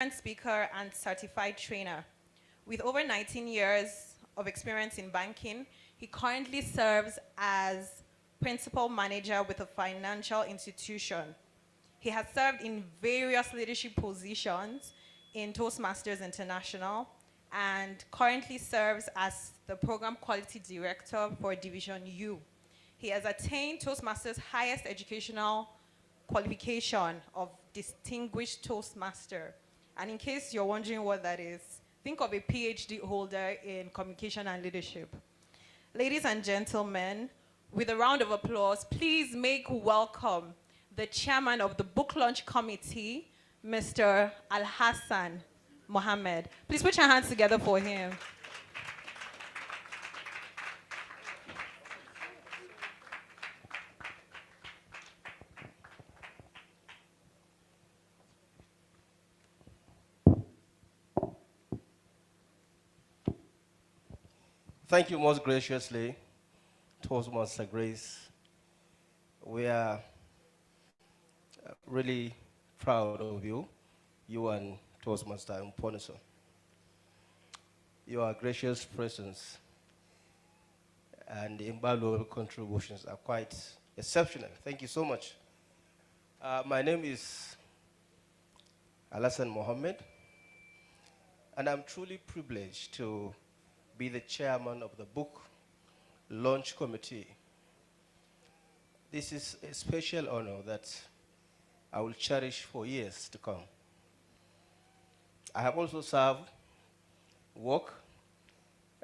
Speaker and certified trainer. With over 19 years of experience in banking, he currently serves as principal manager with a financial institution. He has served in various leadership positions in Toastmasters International and currently serves as the program quality director for Division U. He has attained Toastmasters' highest educational qualification of Distinguished Toastmaster. And in case you're wondering what that is, think of a PhD holder in communication and leadership. Ladies and gentlemen, with a round of applause, please make welcome the chairman of the book launch committee, Mr. Al-Hassan Mohammed. Please put your hands together for him. Thank you most graciously, Toastmaster Grace. We are really proud of you and Toastmaster Mponiso. Your gracious presence and invaluable contributions are quite exceptional. Thank you so much. My name is Al-Hassan Mohammed, and I'm truly privileged to be the chairman of the book launch committee. This is a special honor that I will cherish for years to come. I have also worked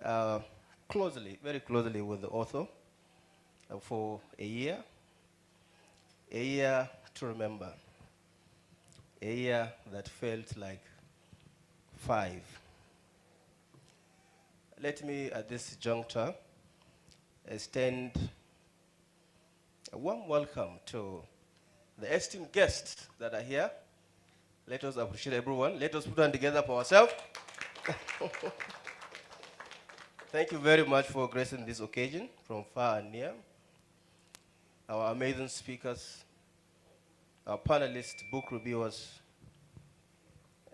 very closely with the author for a year to remember, a year that felt like 5. Let me, at this juncture, extend a warm welcome to the esteemed guests that are here. Let us appreciate everyone. Let us put them together for ourselves. Thank you very much for gracing this occasion from far and near. Our amazing speakers, our panelists, book reviewers,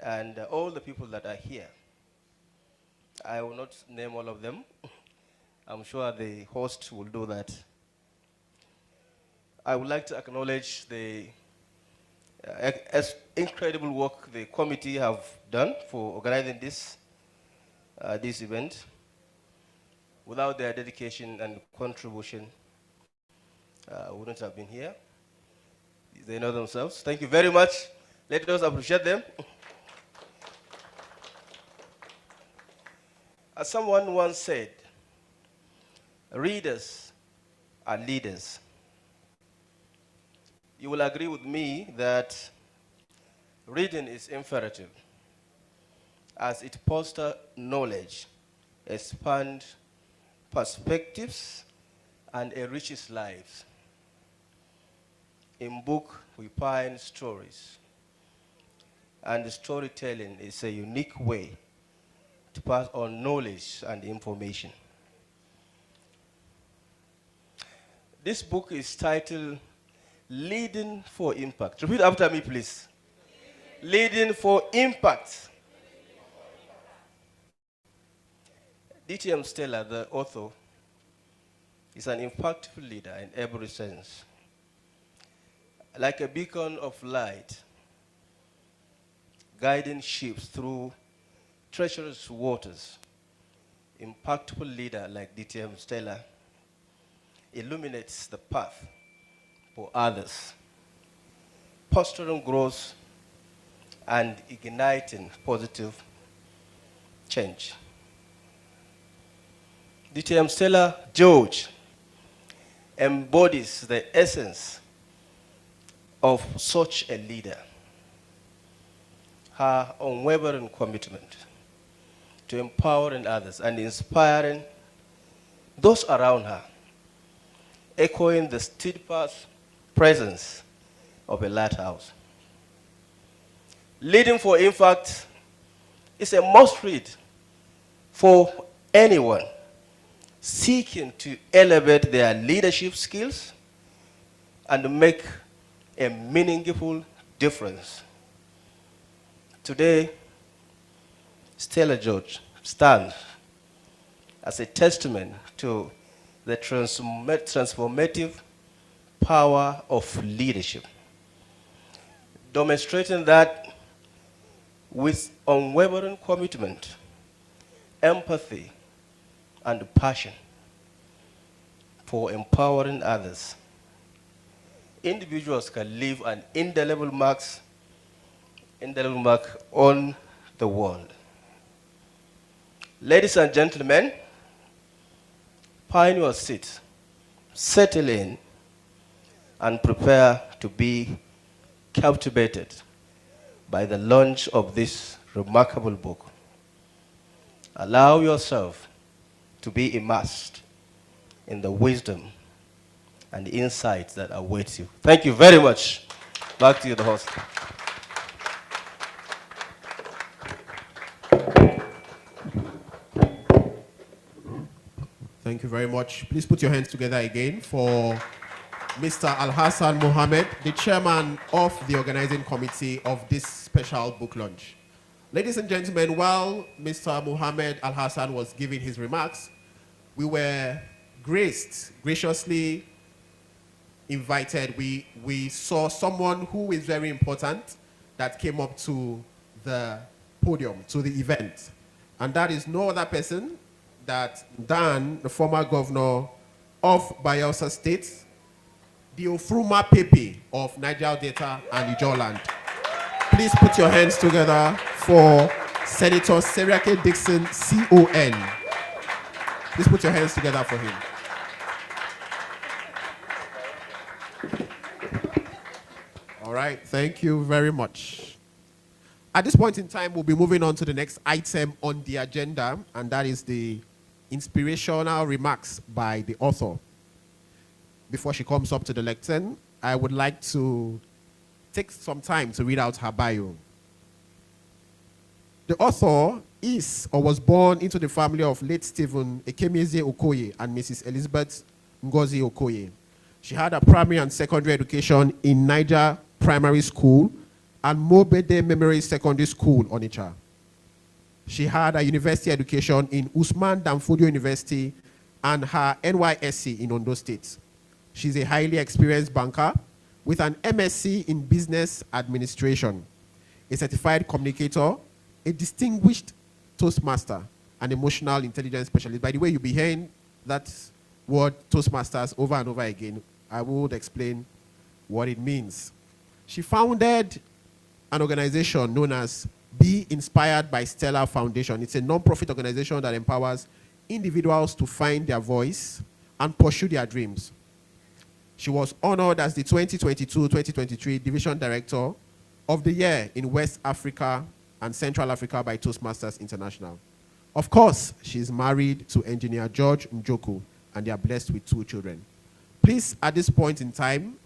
and all the people that are here. I will not name all of them. I'm sure the host will do that. I would like to acknowledge the incredible work the committee have done for organizing this event. Without their dedication and contribution, we wouldn't have been here. They know themselves. Thank you very much. Let us appreciate them. As someone once said, readers are leaders. You will agree with me that reading is imperative as it fosters knowledge, expands perspectives, and enriches lives. In book, we find stories, and storytelling is a unique way to pass on knowledge and information. This book is titled Leading for Impact. Repeat after me, please. Leading for Impact. DTM Stella, the author, is an impactful leader in every sense. Like a beacon of light, guiding ships through treacherous waters, impactful leader like DTM Stella illuminates the path for others, fostering growth and igniting positive change. DTM Stella George embodies the essence of such a leader. Her unwavering commitment to empowering others and inspiring those around her, echoing the steadfast presence of a lighthouse. Leading for Impact is a must-read for anyone seeking to elevate their leadership skills and make a meaningful difference to Today, Stella George stands as a testament to the transformative power of leadership, demonstrating that with unwavering commitment, empathy, and passion for empowering others, individuals can leave an indelible mark on the world. Ladies and gentlemen, find your seats, settle in, and prepare to be captivated by the launch of this remarkable book. Allow yourself to be immersed in the wisdom and insights that await you. Thank you very much. Back to you, the host. Thank you very much. Please put your hands together again for Mr. Al-Hassan Mohammed, the chairman of the organizing committee of this special book launch. Ladies and gentlemen, while Mr. Mohammed Al-Hassan was giving his remarks, we were graciously invited. We saw someone who is very important that came up to the podium, to the event. And that is no other person that Dan, the former governor of Bayelsa State, the Ofruma Pepe of Niger Delta and Ijoland. Please put your hands together for Senator Seriake Dixon, CON. Please put your hands together for him. All right, thank you very much. At this point in time, we'll be moving on to the next item on the agenda, and that is the inspirational remarks by the author. Before she comes up to the lectern, I would like to take some time to read out her bio. The author is or was born into the family of late Stephen Ekemeze Okoye and Mrs. Elizabeth Ngozi Okoye. She had a primary and secondary education in Niger Primary School and Mobede Memorial Secondary School, Onitsha. She had a university education in Usman Danfodio University and her NYSC in Ondo State. She's a highly experienced banker with an MSc in Business Administration, a certified communicator, a distinguished Toastmaster, an emotional intelligence specialist. By the way, you'll be hearing that word Toastmasters over and over again. I would explain what it means. She founded an organization known as Be Inspired by Stella Foundation. It's a non-profit organization that empowers individuals to find their voice and pursue their dreams. She was honored as the 2022-2023 Division Director of the Year in West Africa and Central Africa by Toastmasters International. Of course, she's married to engineer George Njoku, and they are blessed with 2 children. Please, at this point in time,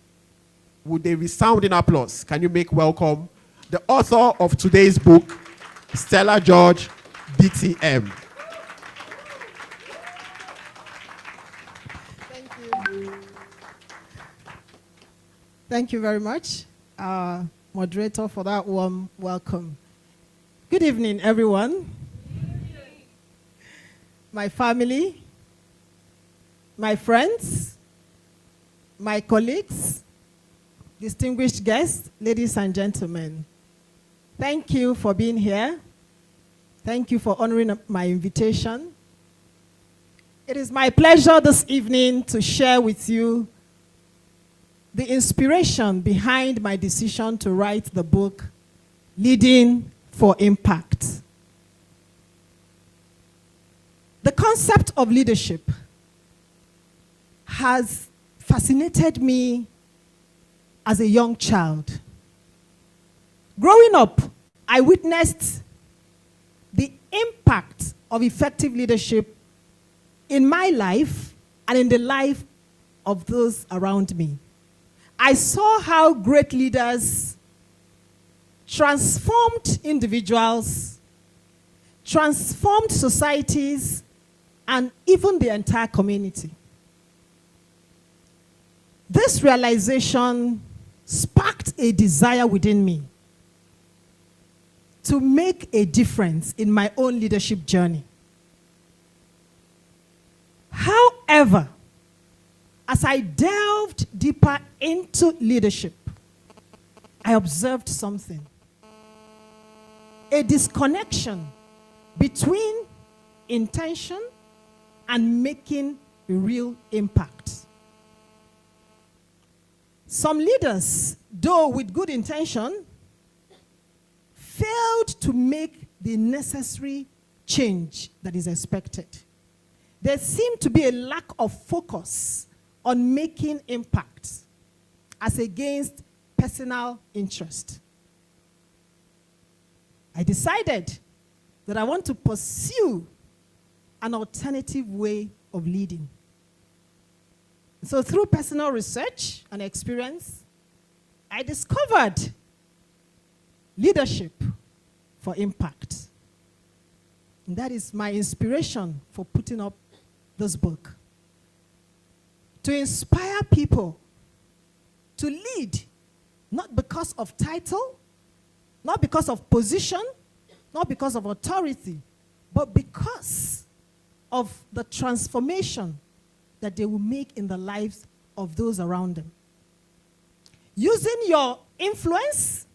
would a resounding applause, can you make welcome the author of today's book, Stella George, BTM. Thank you. Thank you very much, moderator, for that warm welcome. Good evening, everyone. My family, my friends, my colleagues, distinguished guests, ladies and gentlemen. Thank you for being here. Thank you for honoring my invitation. It is my pleasure this evening to share with you the inspiration behind my decision to write the book, Leading for Impact. The concept of leadership has fascinated me as a young child. Growing up, I witnessed the impact of effective leadership in my life and in the life of those around me. I saw how great leaders transformed individuals, transformed societies, and even the entire community. This realization sparked a desire within me to make a difference in my own leadership journey. However, as I delved deeper into leadership, I observed something. A disconnection between intention and making a real impact. Some leaders, though with good intention, failed to make the necessary change that is expected. There seemed to be a lack of focus on making impact as against personal interest. I decided that I want to pursue an alternative way of leading. So through personal research and experience, I discovered leadership for impact. And that is my inspiration for putting up this book. To inspire people to lead, not because of title, not because of position, not because of authority, but because of the transformation that they will make in the lives of those around them. Using your influence,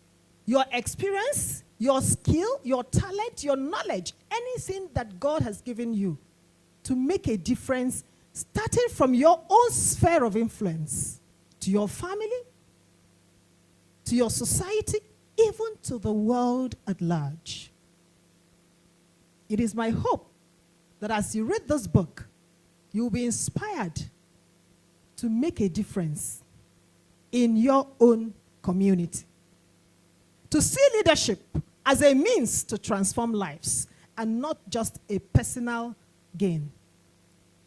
your experience, your skill, your talent, your knowledge, anything that God has given you to make a difference, starting from your own sphere of influence, to your family, to your society, even to the world at large. It is my hope that as you read this book, you will be inspired to make a difference in your own community. To see leadership as a means to transform lives and not just a personal gain.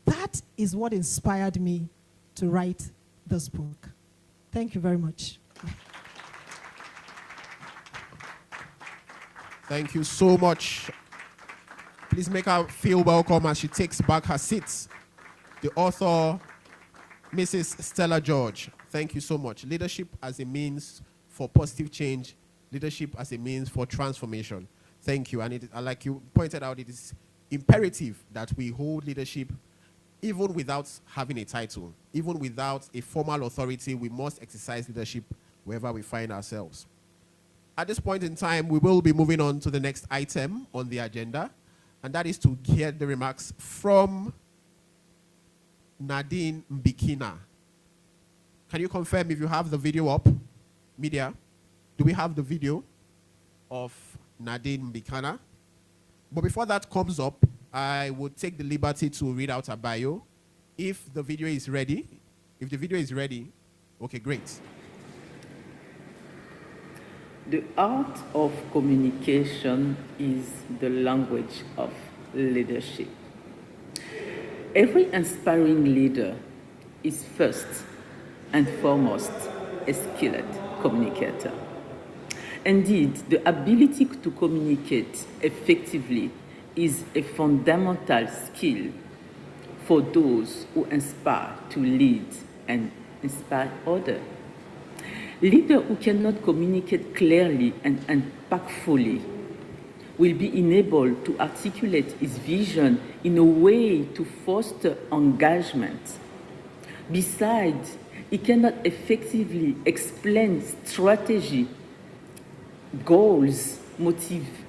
That is what inspired me to write this book. Thank you very much. Thank you so much. Please make her feel welcome as she takes back her seat. The author, Mrs. Stella George. Thank you so much. Leadership as a means for positive change. Leadership as a means for transformation. Thank you. And like you pointed out, it is imperative that we hold leadership even without having a title. Even without a formal authority, we must exercise leadership wherever we find ourselves. At this point in time, we will be moving on to the next item on the agenda, and that is to hear the remarks from Nadine Mbikina. Can you confirm if you have the video up? Media, do we have the video of Nadine Mbikina? But before that comes up, I would take the liberty to read out her bio. If the video is ready, okay, great. The art of communication is the language of leadership. Every inspiring leader is first and foremost a skilled communicator. Indeed, the ability to communicate effectively is a fundamental skill for those who aspire to lead and inspire others. Leader who cannot communicate clearly and impactfully will be enabled to articulate his vision in a way to foster engagement. Besides, he cannot effectively explain strategy, goals,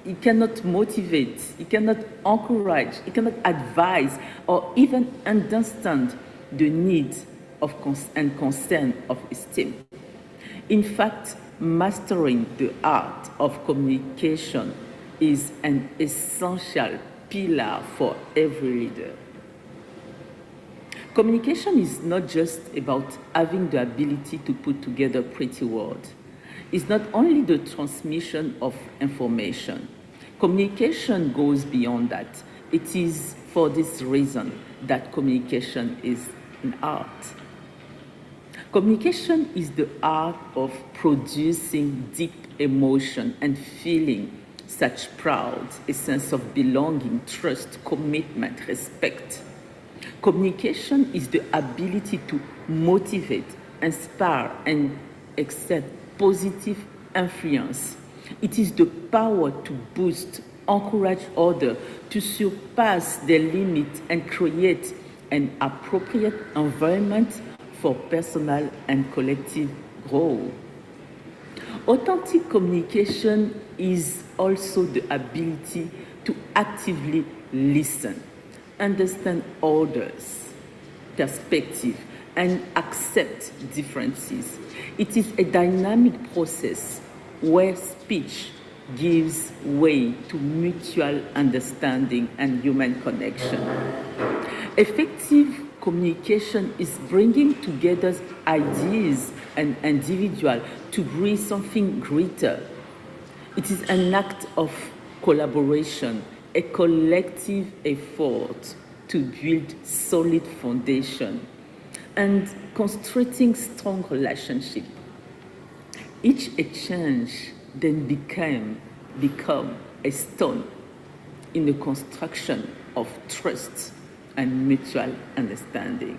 he cannot motivate, he cannot encourage, he cannot advise, or even understand the needs and concern of his team. In fact, mastering the art of communication is an essential pillar for every leader. Communication is not just about having the ability to put together pretty words. It's not only the transmission of information. Communication goes beyond that. It is for this reason that communication is an art. Communication is the art of producing deep emotion and feeling such pride, a sense of belonging, trust, commitment, respect. Communication is the ability to motivate, inspire, and exert positive influence It is the power to boost, encourage others to surpass their limits and create an appropriate environment for personal and collective growth. Authentic communication is also the ability to actively listen, understand others' perspective, and accept differences. It is a dynamic process where speech gives way to mutual understanding and human connection. Effective communication is bringing together ideas and individuals to create something greater. It is an act of collaboration, a collective effort to build solid foundation and constructing strong relationship. Each exchange then become a stone in the construction of trust and mutual understanding.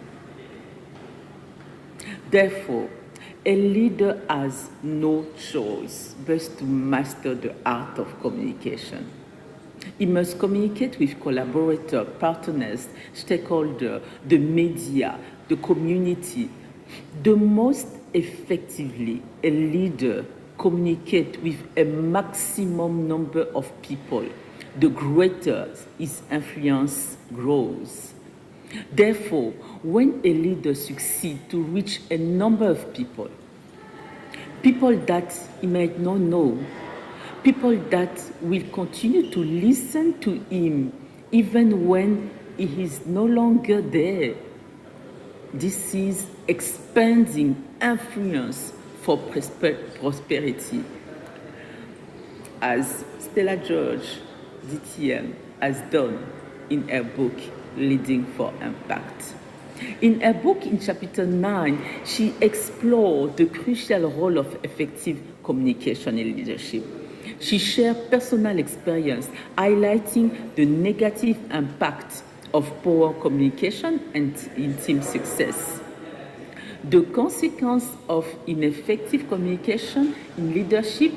Therefore, a leader has no choice but to master the art of communication. He must communicate with collaborators, partners, stakeholders, the media, the community. The most effectively, a leader communicates with a maximum number of people, the greater his influence grows. Therefore, when a leader succeeds to reach a number of people that he might not know, people that will continue to listen to him even when he is no longer there, this is expanding influence for prosperity. As Stella George, DTM, has done in her book, Leading for Impact. In her book, in chapter 9, she explored the crucial role of effective communication in leadership. She shared personal experience, highlighting the negative impact of poor communication and in team success. The consequence of ineffective communication in leadership,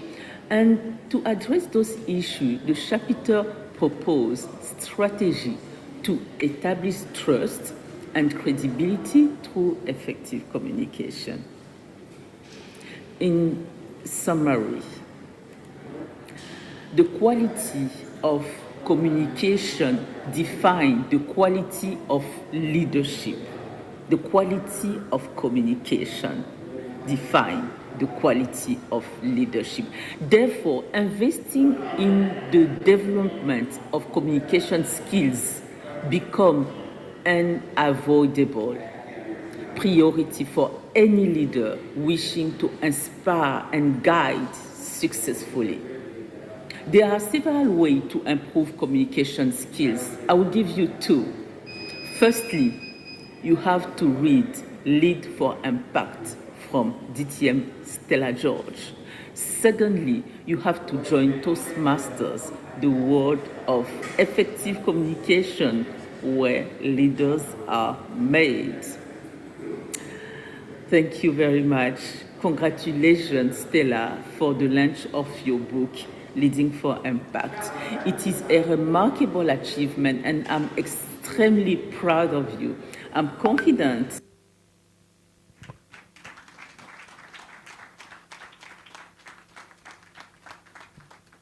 and to address those issues, the chapter proposed strategy to establish trust and credibility through effective communication. In summary, the quality of communication defines the quality of leadership. The quality of communication defines the quality of leadership. Therefore, investing in the development of communication skills become an unavoidable priority for any leader wishing to inspire and guide successfully. There are several ways to improve communication skills. I will give you two. Firstly, you have to read Lead for Impact from DTM Stella George. Secondly, you have to join Toastmasters, the world of effective communication where leaders are made. Thank you very much. Congratulations, Stella, for the launch of your book, Leading for Impact. It is a remarkable achievement, and I'm extremely proud of you. I'm confident.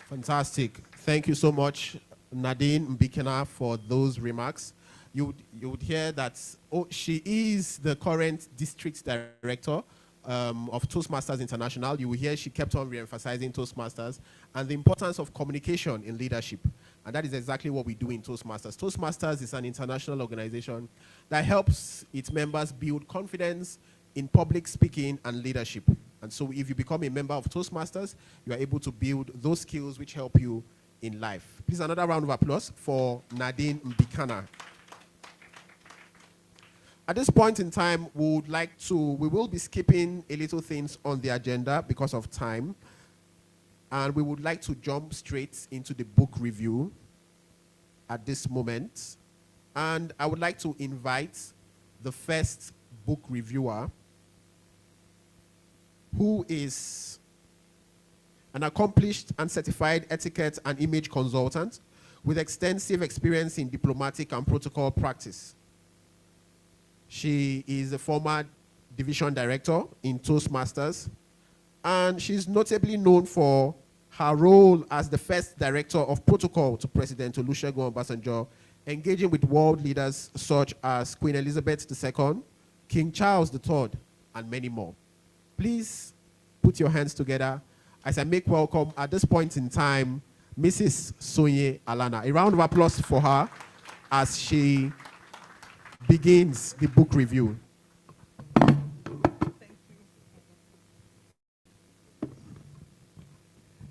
Fantastic. Thank you so much, Nadine Mbikena, for those remarks. You would hear that she is the current district director of Toastmasters International. You will hear she kept on re-emphasizing Toastmasters and the importance of communication in leadership. And that is exactly what we do in Toastmasters. Toastmasters is an international organization that helps its members build confidence in public speaking and leadership. And so if you become a member of Toastmasters, you are able to build those skills which help you in life. Please, another round of applause for Nadine Mbikena. At this point in time, we will be skipping a little things on the agenda because of time. And we would like to jump straight into the book review at this moment. And I would like to invite the first book reviewer, who is an accomplished and certified etiquette and image consultant with extensive experience in diplomatic and protocol practice. She is a former division director in Toastmasters, and she's notably known for her role as the first director of protocol to President Olusegun Obasanjo, engaging with world leaders such as Queen Elizabeth II, King Charles III, and many more. Please put your hands together as I make welcome, at this point in time, Mrs. Sonye Alana. A round of applause for her as she begins the book review.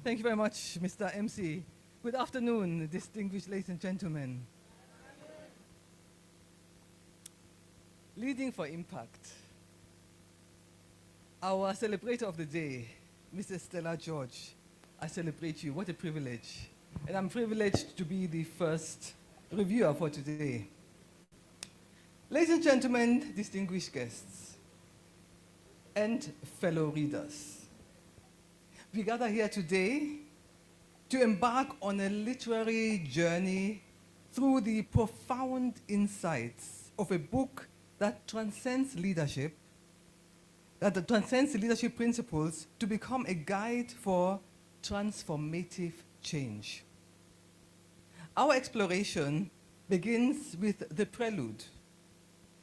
Thank you very much, Mr. MC. Good afternoon, distinguished ladies and gentlemen. Leading for Impact. Our celebrator of the day, Mrs. Stella George. I celebrate you. What a privilege. And I'm privileged to be the first reviewer for today. Ladies and gentlemen, distinguished guests, and fellow readers, we gather here today to embark on a literary journey through the profound insights of a book that transcends leadership, that transcends leadership principles to become a guide for transformative change. Our exploration begins with the prelude,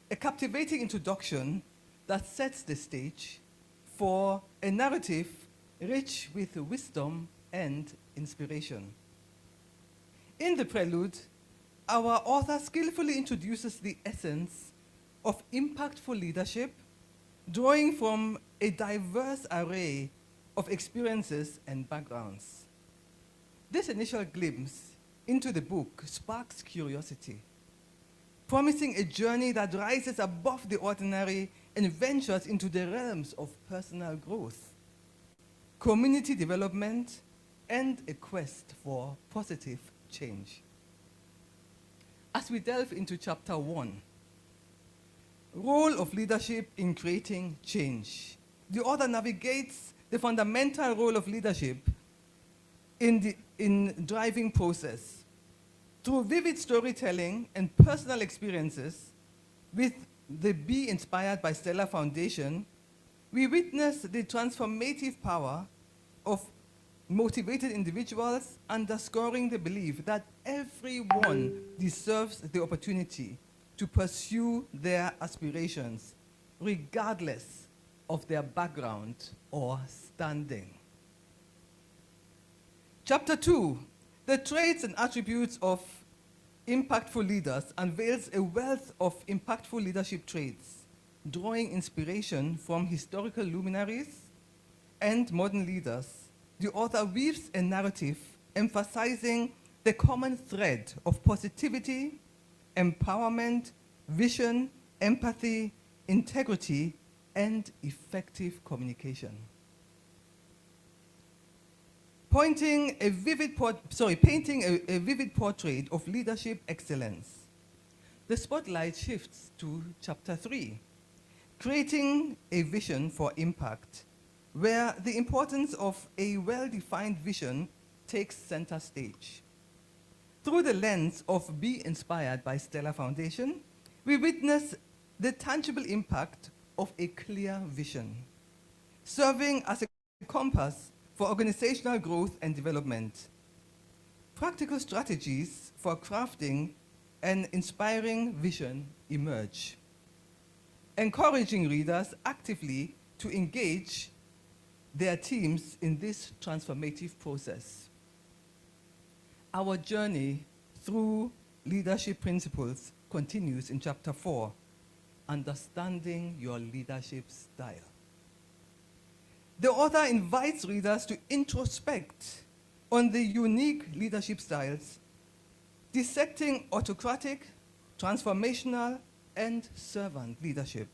a captivating introduction that sets the stage for a narrative rich with wisdom and inspiration. In the prelude, our author skillfully introduces the essence of impactful leadership, drawing from a diverse array of experiences and backgrounds. This initial glimpse into the book sparks curiosity, promising a journey that rises above the ordinary and ventures into the realms of personal growth, community development, and a quest for positive change. As we delve into chapter 1, role of leadership in creating change, the author navigates the fundamental role of leadership in driving process. Through vivid storytelling and personal experiences with the Be Inspired by Stella Foundation, we witness the transformative power of motivated individuals, underscoring the belief that everyone deserves the opportunity to pursue their aspirations, regardless of their background or standing. Chapter 2, the traits and attributes of impactful leaders, unveils a wealth of impactful leadership traits, drawing inspiration from historical luminaries and modern leaders. The author weaves a narrative emphasizing the common thread of positivity, empowerment, vision, empathy, integrity, and effective communication. Painting a vivid portrait of leadership excellence. The spotlight shifts to chapter 3, creating a vision for impact, where the importance of a well-defined vision takes center stage. Through the lens of Be Inspired by Stella Foundation, we witness the tangible impact of a clear vision, serving as a compass for organizational growth and development. Practical strategies for crafting an inspiring vision emerge, encouraging readers actively to engage their teams in this transformative process. Our journey through leadership principles continues in chapter 4, Understanding Your Leadership Style. The author invites readers to introspect on the unique leadership styles, dissecting autocratic, transformational, and servant leadership.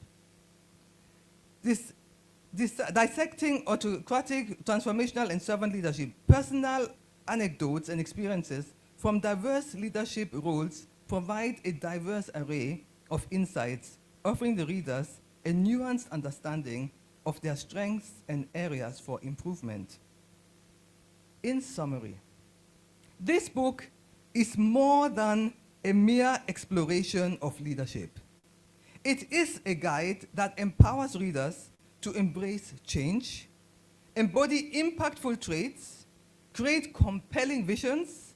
Dissecting autocratic, transformational, and servant leadership, personal anecdotes and experiences from diverse leadership roles provide a diverse array of insights, offering the readers a nuanced understanding of their strengths and areas for improvement. In summary, this book is more than a mere exploration of leadership. It is a guide that empowers readers to embrace change, embody impactful traits, create compelling visions,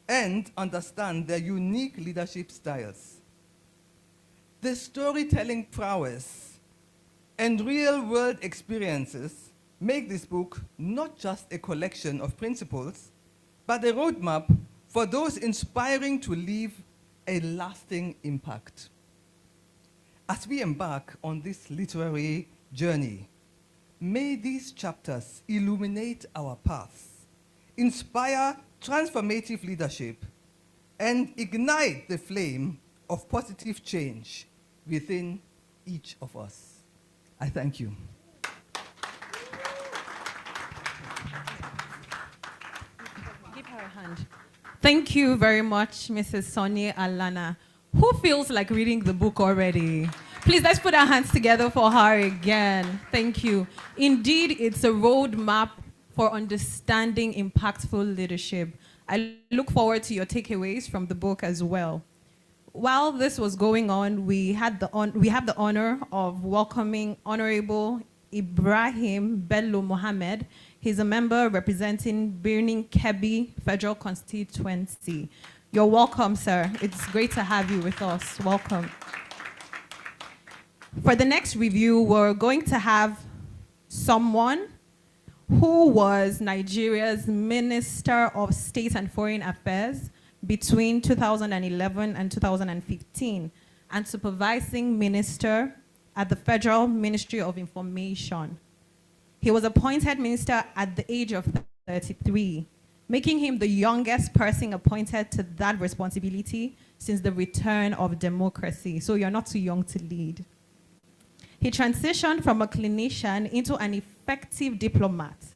and understand their unique leadership styles. The storytelling prowess and real-world experiences make this book not just a collection of principles, but a roadmap for those inspiring to leave a lasting impact. As we embark on this literary journey, may these chapters illuminate our paths, inspire transformative leadership, and ignite the flame of positive change within each of us. I thank you. Give her a hand. Thank you very much, Mrs. Sonia Alana. Who feels like reading the book already? Please, let's put our hands together for her again. Thank you. Indeed, it's a roadmap for understanding impactful leadership. I look forward to your takeaways from the book as well. While this was going on, we have the honor of welcoming Honorable Ibrahim Bello Mohammed. He's a member representing Birning Kebbi Federal Constituency. You're welcome, sir. It's great to have you with us. Welcome. For the next review, we're going to have someone who was Nigeria's Minister of State and Foreign Affairs between 2011 and 2015, and supervising minister at the Federal Ministry of Information. He was appointed minister at the age of 33, making him the youngest person appointed to that responsibility since the return of democracy. So you're not too young to lead. He transitioned from a clinician into an effective diplomat,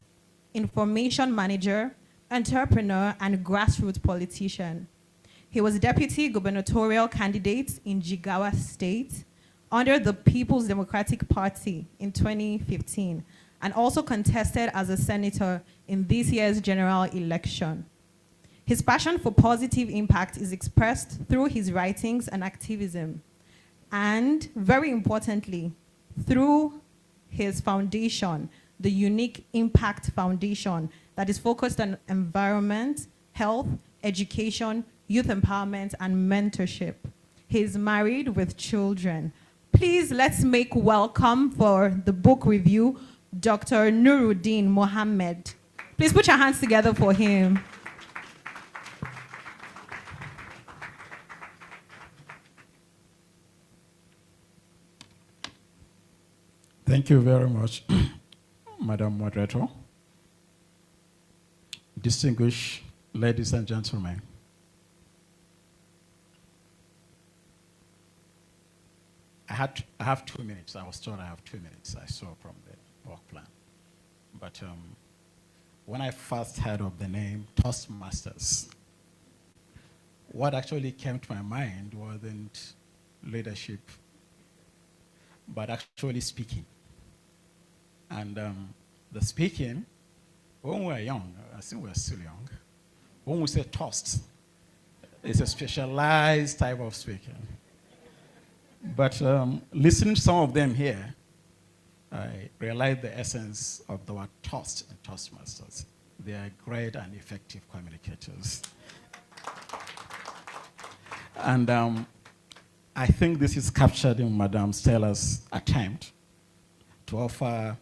information manager, entrepreneur, and grassroots politician. He was deputy gubernatorial candidate in Jigawa State under the People's Democratic Party in 2015, and also contested as a senator in this year's general election. His passion for positive impact is expressed through his writings and activism, and very importantly, through his foundation, the Unique Impact Foundation, that is focused on environment, health, education, youth empowerment, and mentorship. He's married with children. Please, let's make welcome for the book review, Dr. Nuruddin Mohammed. Please put your hands together for him. Thank you very much, Madam Moderator. Distinguished ladies and gentlemen, I have 2 minutes. I was told I have 2 minutes. I saw from the work plan. But when I first heard of the name Toastmasters, what actually came to my mind wasn't leadership, but actually speaking. And the speaking, when we were young, I think we're still young, when we say toast, it's a specialized type of speaking. But listening to some of them here, I realized the essence of the word toast and Toastmasters. They are great and effective communicators. And I think this is captured in Madame Stella's attempt to offer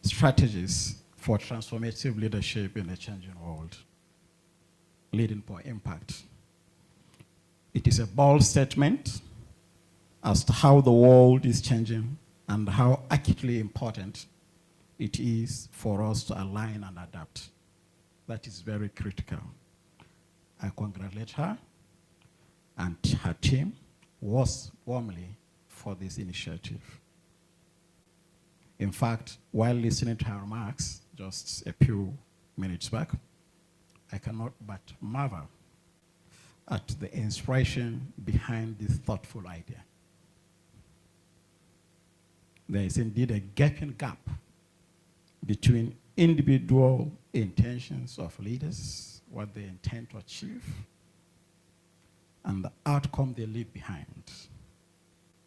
strategies for transformative leadership in a changing world, leading for impact. It is a bold statement as to how the world is changing and how acutely important it is for us to align and adapt. That is very critical. I congratulate her and her team warmly for this initiative. In fact, while listening to her remarks just a few minutes back, I cannot but marvel at the inspiration behind this thoughtful idea. There is indeed a gaping gap between individual intentions of leaders, what they intend to achieve, and the outcome they leave behind.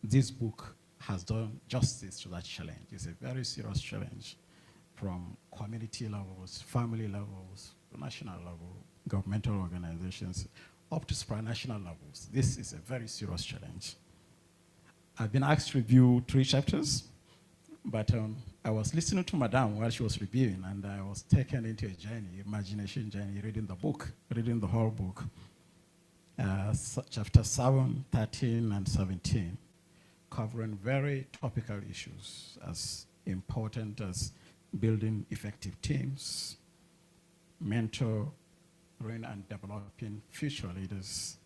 This book has done justice to that challenge. It's a very serious challenge from community levels, family levels, national level, governmental organizations, up to supranational levels. This is a very serious challenge. I've been asked to review 3 chapters, but I was listening to Madame while she was reviewing, and I was taken into a journey, imagination journey, reading the book, reading the whole book. Chapter 7, 13, and 17, covering very topical issues as important as building effective teams, mentoring and developing future leaders,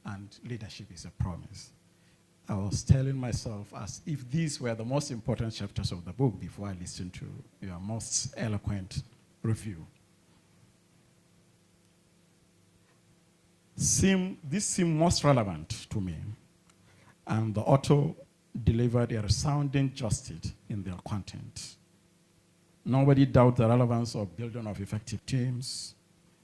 and leadership is a promise. I was telling myself as if these were the most important chapters of the book before I listened to your most eloquent review. This seemed most relevant to me, and the author delivered a resounding justice in their content. Nobody doubts the relevance of building of effective teams,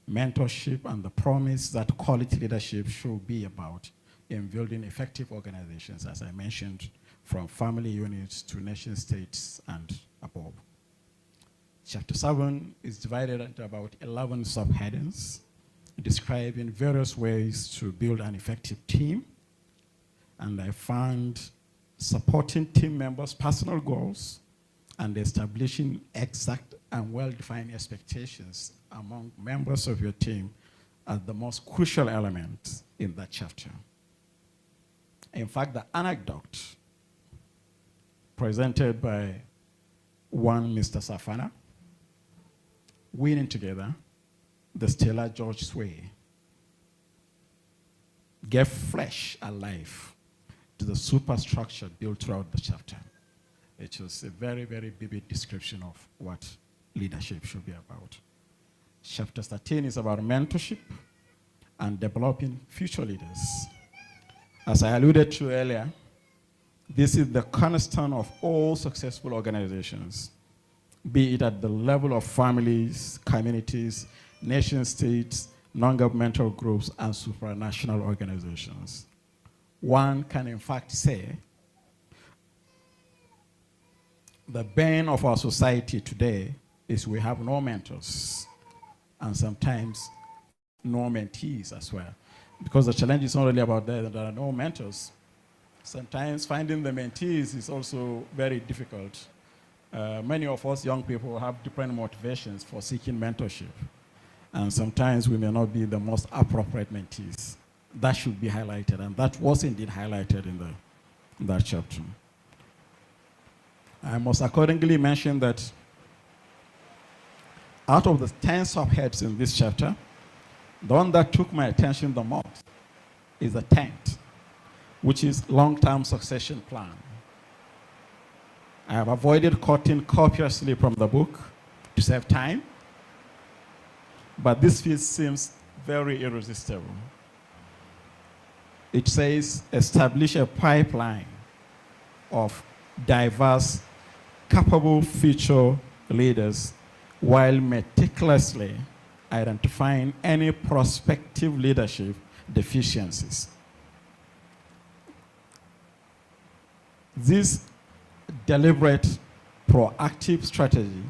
mentorship, and the promise that quality leadership should be about in building effective organizations, as I mentioned, from family units to nation states and above. Chapter 7 is divided into about 11 subheadings, describing various ways to build an effective team. And I found supporting team members' personal goals and establishing exact and well-defined expectations among members of your team as the most crucial element in that chapter. In fact, the anecdote presented by one Mr. Safana, winning together the Stella George way, gave flesh and life to the superstructure built throughout the chapter. It was a very, very vivid description of what leadership should be about. Chapter 13 is about mentorship and developing future leaders. As I alluded to earlier, this is the cornerstone of all successful organizations, be it at the level of families, communities, nation states, non-governmental groups, and supranational organizations. One can in fact say the bane of our society today is we have no mentors and sometimes no mentees as well. Because the challenge is not really about that there are no mentors. Sometimes finding the mentees is also very difficult. Many of us young people have different motivations for seeking mentorship. And sometimes we may not be the most appropriate mentees. That should be highlighted, and that was indeed highlighted in that chapter. I must accordingly mention that out of the 10 subheads in this chapter, the one that took my attention the most is the 10th, which is long-term succession plan. I have avoided quoting copiously from the book to save time, but this seems very irresistible. It says, establish a pipeline of diverse, capable future leaders while meticulously identifying any prospective leadership deficiencies. This deliberate, proactive strategy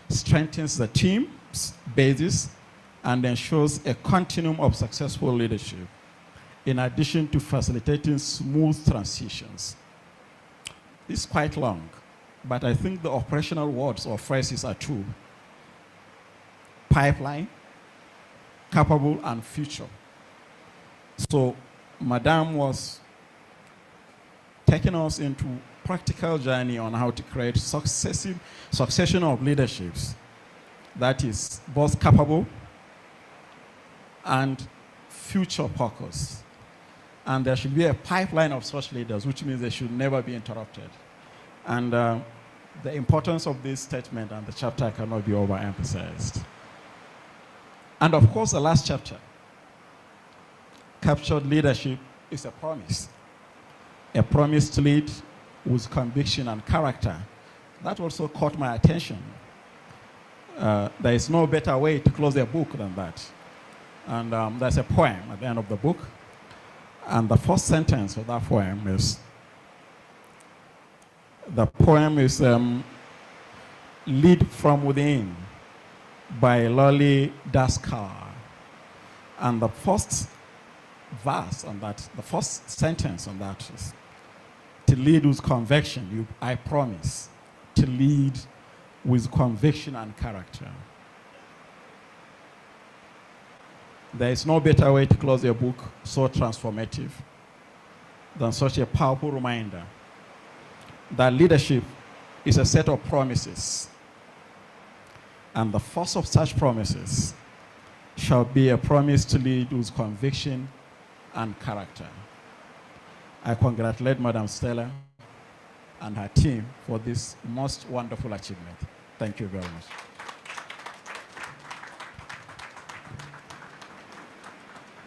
strengthens the team's basis and ensures a continuum of successful leadership, in addition to facilitating smooth transitions. It's quite long, but I think the operational words or phrases are two: pipeline, capable, and future. So Madame was taking us into practical journey on how to create succession of leaderships that is both capable and future focused. And there should be a pipeline of such leaders, which means they should never be interrupted. And the importance of this statement and the chapter cannot be overemphasized. And of course, the last chapter, captured leadership is a promise to lead with conviction and character. That also caught my attention. There is no better way to close a book than that. And there's a poem at the end of the book. And the first sentence of that poem is, Lead from Within by Lolly Daskar. And the first verse on that, the first sentence on that is, to lead with conviction, I promise, to lead with conviction and character. There is no better way to close a book so transformative than such a powerful reminder that leadership is a set of promises, and the first of such promises shall be a promise to lead with conviction and character. I congratulate Madam Stella and her team for this most wonderful achievement. Thank you very much.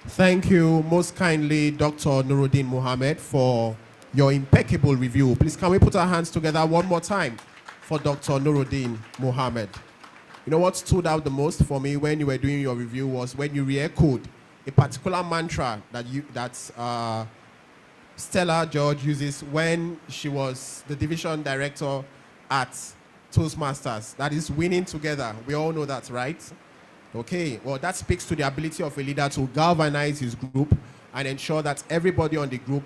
Thank you most kindly, Dr. Nuruddin Mohammed, for your impeccable review. Please, can we put our hands together one more time for Dr. Nuruddin Mohammed? You know what stood out the most for me when you were doing your review was when you re-echoed a particular mantra that Stella George uses when she was the division director at Toastmasters. That is winning together. We all know that, right? Okay, well, that speaks to the ability of a leader to galvanize his group and ensure that everybody on the group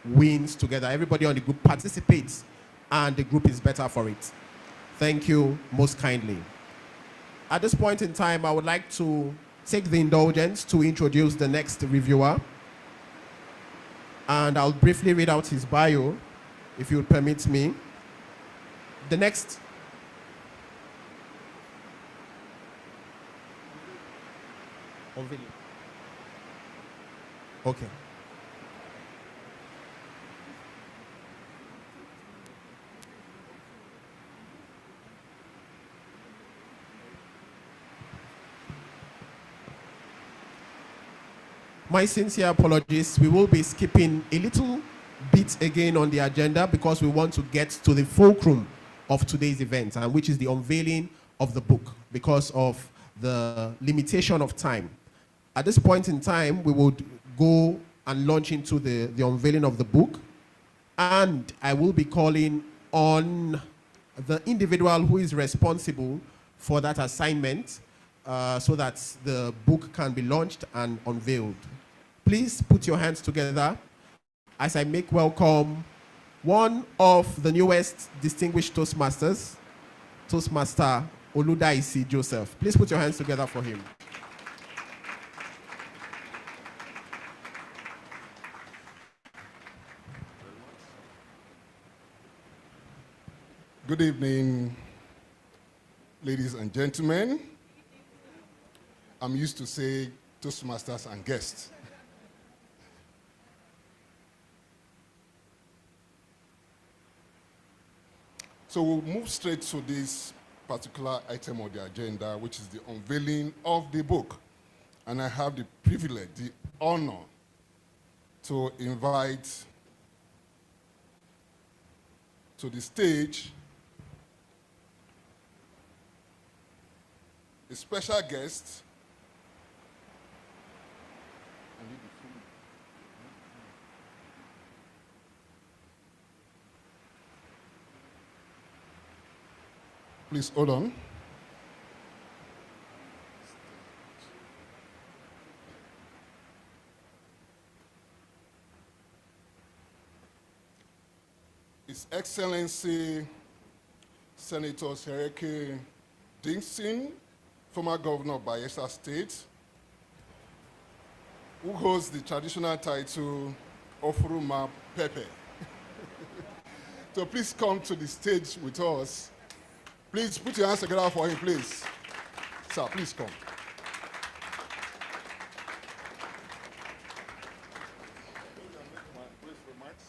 wins together. Everybody on the group participates, and the group is better for it. Thank you most kindly. At this point in time, I would like to take the indulgence to introduce the next reviewer. And I'll briefly read out his bio, if you would permit me. The next. Okay. My sincere apologies. We will be skipping a little bit again on the agenda because we want to get to the fulcrum of today's event, and which is the unveiling of the book because of the limitation of time. At this point in time, we would go and launch into the unveiling of the book, and I will be calling on the individual who is responsible for that assignment so that the book can be launched and unveiled. Please put your hands together as I make welcome one of the newest distinguished Toastmasters, Toastmaster Oludaisi Joseph. Please put your hands together for him. Good evening, ladies and gentlemen. I'm used to say Toastmasters and guests. So we'll move straight to this particular item of the agenda, which is the unveiling of the book. And I have the privilege, the honor to invite to the stage a special guest. Please hold on. His Excellency Senator Sereke Dixon, former governor of Bayelsa State, who holds the traditional title Ofuruma Pepe. So please come to the stage with us. Please put your hands together for him, please. Sir, please come.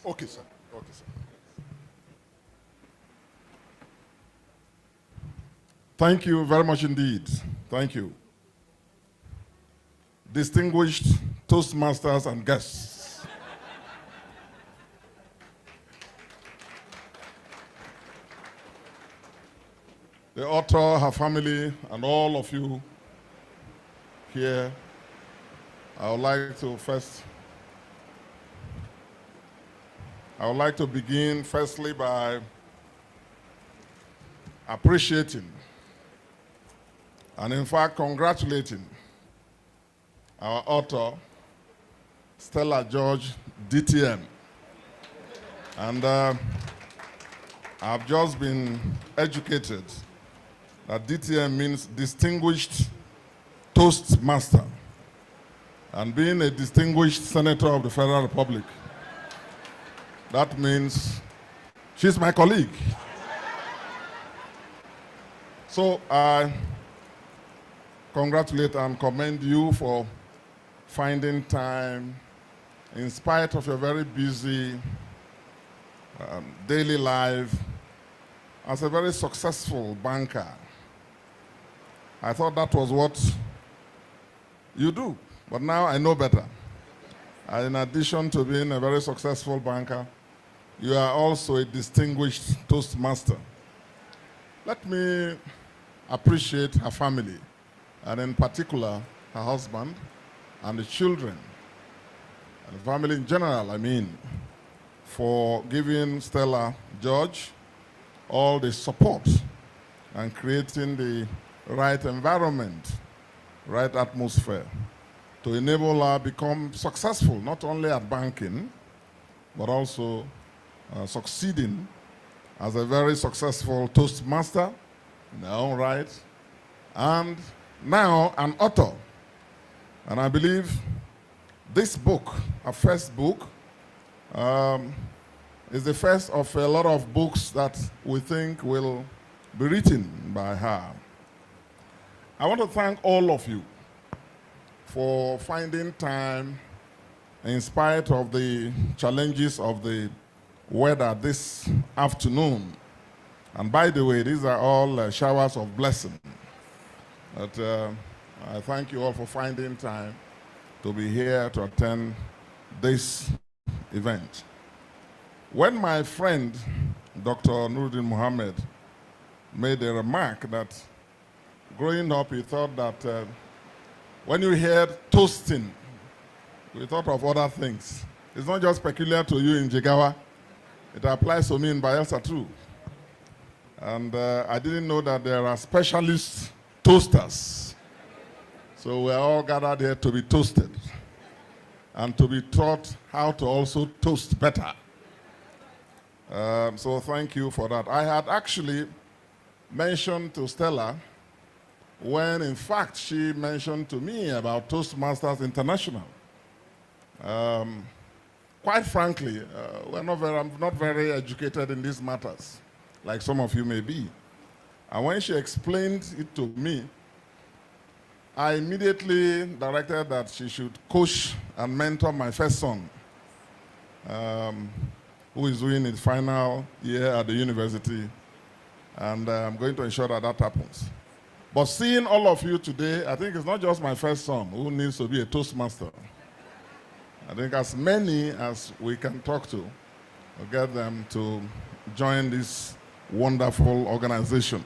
Okay, sir. Okay, sir. Thank you very much indeed. Thank you. Distinguished Toastmasters and guests. the author, her family, and all of you here, I would like to begin firstly by appreciating and in fact congratulating our author, Stella George, DTM. And I've just been educated that DTM means Distinguished Toastmaster. And being a distinguished senator of the Federal Republic, that means she's my colleague. So I congratulate and commend you for finding time, in spite of your very busy daily life, as a very successful banker. I thought that was what you do, but now I know better. And in addition to being a very successful banker, you are also a distinguished Toastmaster. Let me appreciate her family, and in particular, her husband and the children, and the family in general, I mean, for giving Stella George all the support and creating the right environment, right atmosphere to enable her become successful, not only at banking, but also succeeding as a very successful Toastmaster in her own right, and now an author. And I believe this book, her first book, is the first of a lot of books that we think will be written by her. I want to thank all of you for finding time, in spite of the challenges of the weather this afternoon. And by the way, these are all showers of blessing. But I thank you all for finding time to be here to attend this event. When my friend, Dr. Nuruddin Mohammed, made a remark that growing up he thought that when you heard toasting, we thought of other things. It's not just peculiar to you in Jigawa. It applies to me in Bayelsa too. And I didn't know that there are specialist toasters. So we're all gathered here to be toasted and to be taught how to also toast better. So thank you for that. I had actually mentioned to Stella when, in fact, she mentioned to me about Toastmasters International. Quite frankly, I'm not very educated in these matters, like some of you may be. And when she explained it to me, I immediately directed that she should coach and mentor my first son, who is doing his final year at the university. And I'm going to ensure that that happens. But seeing all of you today, I think it's not just my first son who needs to be a Toastmaster. I think as many as we can talk to, we'll get them to join this wonderful organization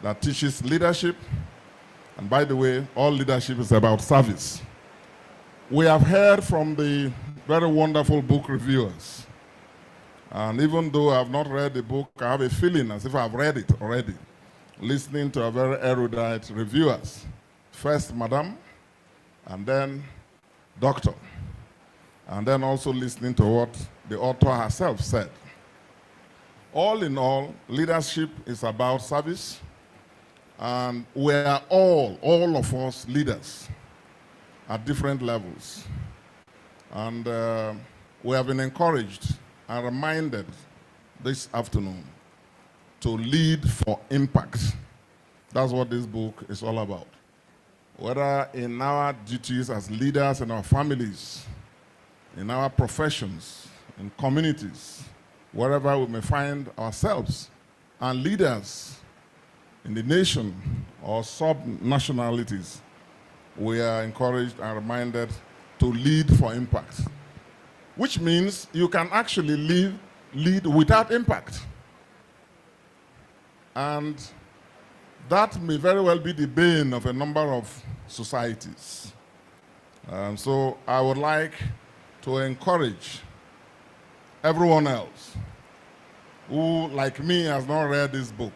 that teaches leadership. And by the way, all leadership is about service. We have heard from the very wonderful book reviewers. And even though I have not read the book, I have a feeling as if I've read it already, listening to a very erudite reviewers. First, Madam, and then Doctor. And then also listening to what the author herself said. All in all, leadership is about service. And we are all of us leaders at different levels. And we have been encouraged and reminded this afternoon to lead for impact. That's what this book is all about. Whether in our duties as leaders in our families, in our professions, in communities, wherever we may find ourselves, and leaders in the nation or sub-nationalities, we are encouraged and reminded to lead for impact, which means you can actually lead without impact. And that may very well be the bane of a number of societies. So I would like to encourage everyone else who, like me, has not read this book,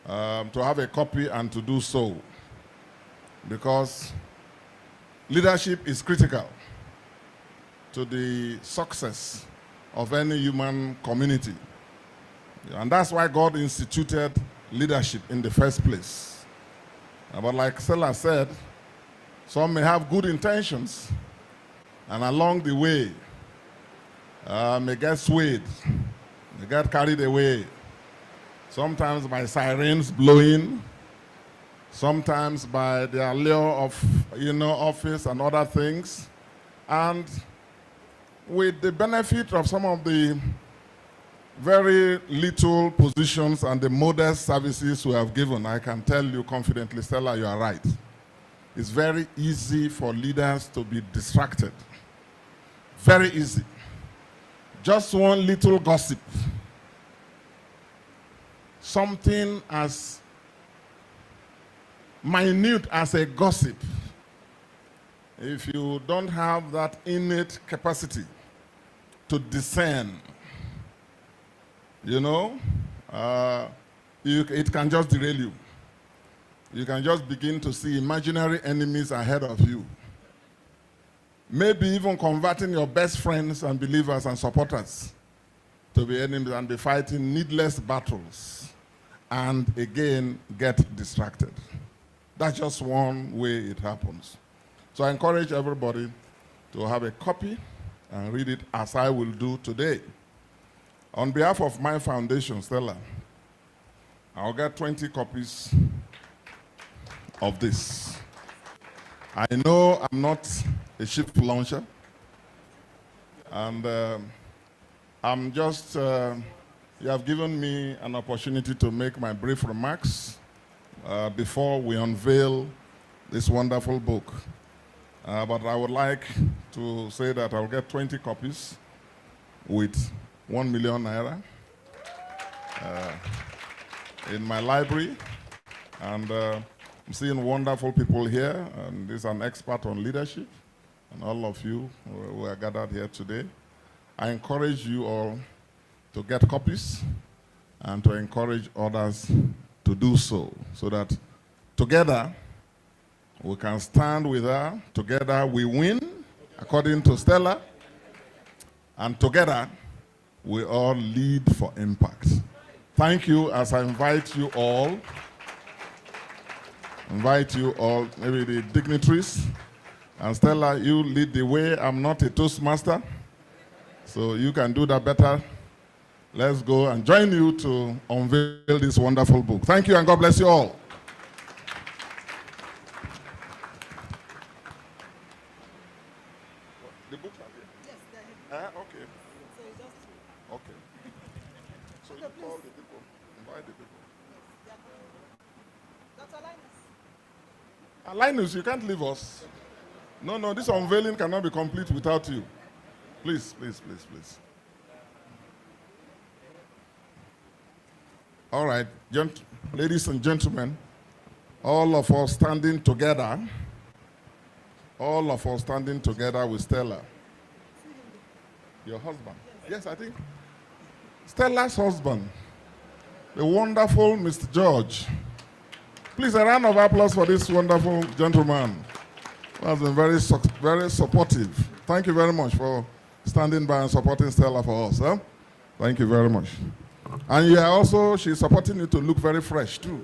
to have a copy and to do so, because leadership is critical to the success of any human community. And that's why God instituted leadership in the first place. But like Stella said, some may have good intentions, and along the way may get swayed, may get carried away, sometimes by sirens blowing, sometimes by the allure of, office and other things. And with the benefit of some of the very little positions and the modest services we have given, I can tell you confidently, Stella, you are right. It's very easy for leaders to be distracted. Very easy. Just one little gossip. Something as minute as a gossip. If you don't have that innate capacity to discern, it can just derail you. You can just begin to see imaginary enemies ahead of you. Maybe even converting your best friends and believers and supporters to be enemies and be fighting needless battles and again get distracted. That's just one way it happens. So I encourage everybody to have a copy and read it as I will do today. On behalf of my foundation, Stella, I'll get 20 copies of this. I know I'm not a ship launcher, and I'm just, you have given me an opportunity to make my brief remarks before we unveil this wonderful book. But I would like to say that I'll get 20 copies with 1 million naira in my library. And I'm seeing wonderful people here, and this is an expert on leadership, and all of you who are gathered here today. I encourage you all to get copies and to encourage others to do so that together we can stand with her, together we win, according to Stella, and together we all lead for impact. Thank you as I invite you all, maybe the dignitaries, and Stella, you lead the way. I'm not a Toastmaster, so you can do that better. Let's go and join you to unveil this wonderful book. Thank you and God bless you all. The books are here? Yes, they're here. Okay. So it's just two. Okay. So you call the people, invite the people. Yes, they are coming. Dr. Linus. Linus, you can't leave us. No, this unveiling cannot be complete without you. Please, please, please, please. All right, ladies and gentlemen, all of us standing together with Stella. Your husband? Yes, I think. Stella's husband, the wonderful Mr. George. Please, a round of applause for this wonderful gentleman who has been very supportive. Thank you very much for standing by and supporting Stella for us. Huh? Thank you very much. And she's supporting you to look very fresh too.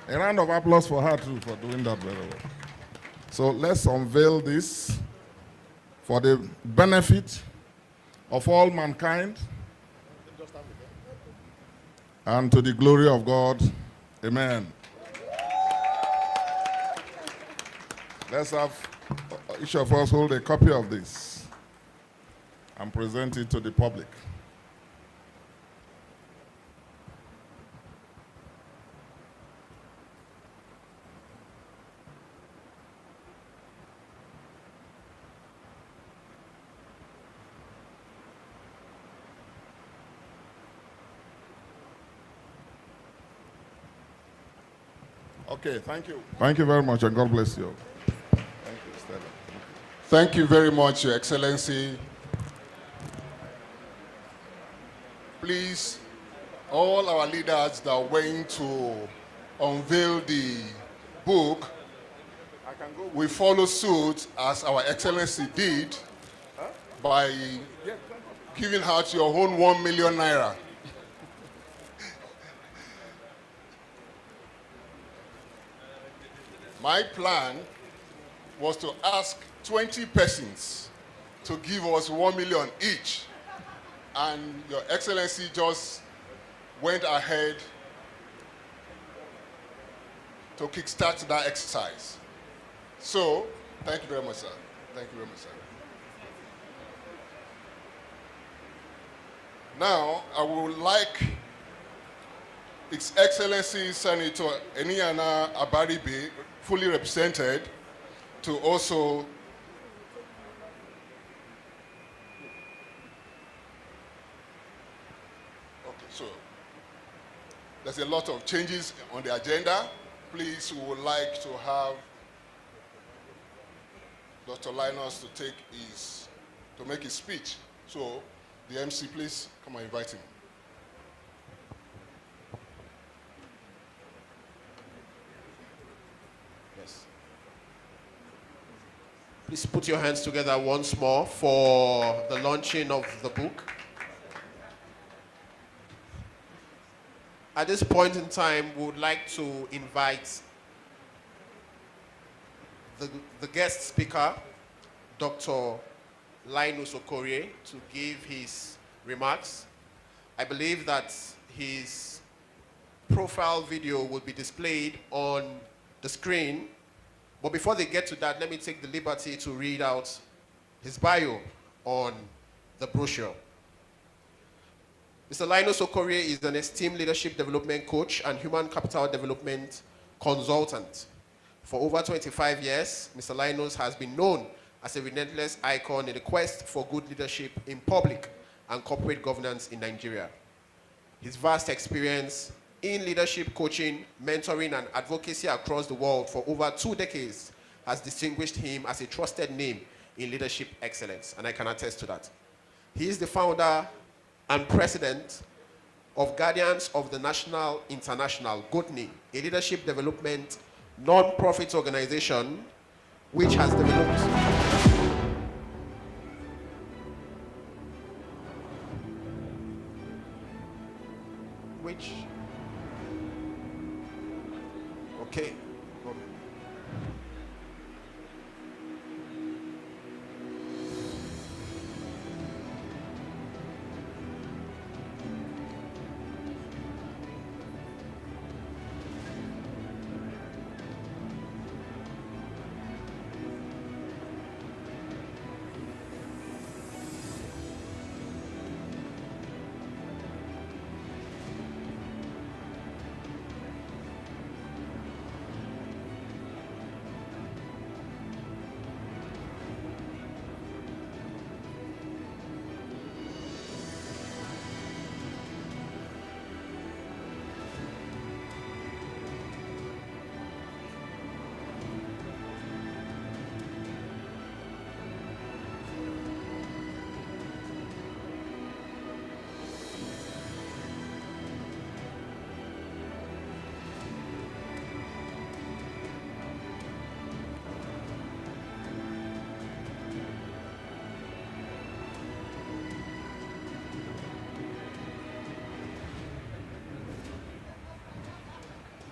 A round of applause for her too for doing that very well. So let's unveil this for the benefit of all mankind and to the glory of God. Amen. Let's have each of us hold a copy of this and present it to the public. Okay, thank you. Thank you very much, and God bless you. Thank you, Stella. Thank you very much, Your Excellency. Please, all our leaders that went to unveil the book, we follow suit as our Excellency did by giving out your own 1 million naira. My plan was to ask 20 persons to give us 1 million each. And Your Excellency just went ahead to kickstart that exercise. So, thank you very much, sir. Thank you very much, sir. Now, I would like His Excellency Senator Eniana Abaribe, fully represented, to also so there's a lot of changes on the agenda. Please, we would like to have Dr. Linus to make his speech. So, the MC, please come and invite him. Yes. Please put your hands together once more for the launching of the book. At this point in time, we would like to invite the guest speaker, Dr. Linus Okorie, to give his remarks. I believe that his profile video will be displayed on the screen. But before they get to that, let me take the liberty to read out his bio on the brochure. Mr. Linus Okorie is an esteemed leadership development coach and human capital development consultant. For over 25 years, Mr. Linus has been known as a relentless icon in the quest for good leadership in public and corporate governance in Nigeria. His vast experience in leadership coaching, mentoring, and advocacy across the world for over 2 decades has distinguished him as a trusted name in leadership excellence, and I can attest to that. He is the founder and president of Guardians of the National International, GOTNI, a leadership development non-profit organization which has developed okay.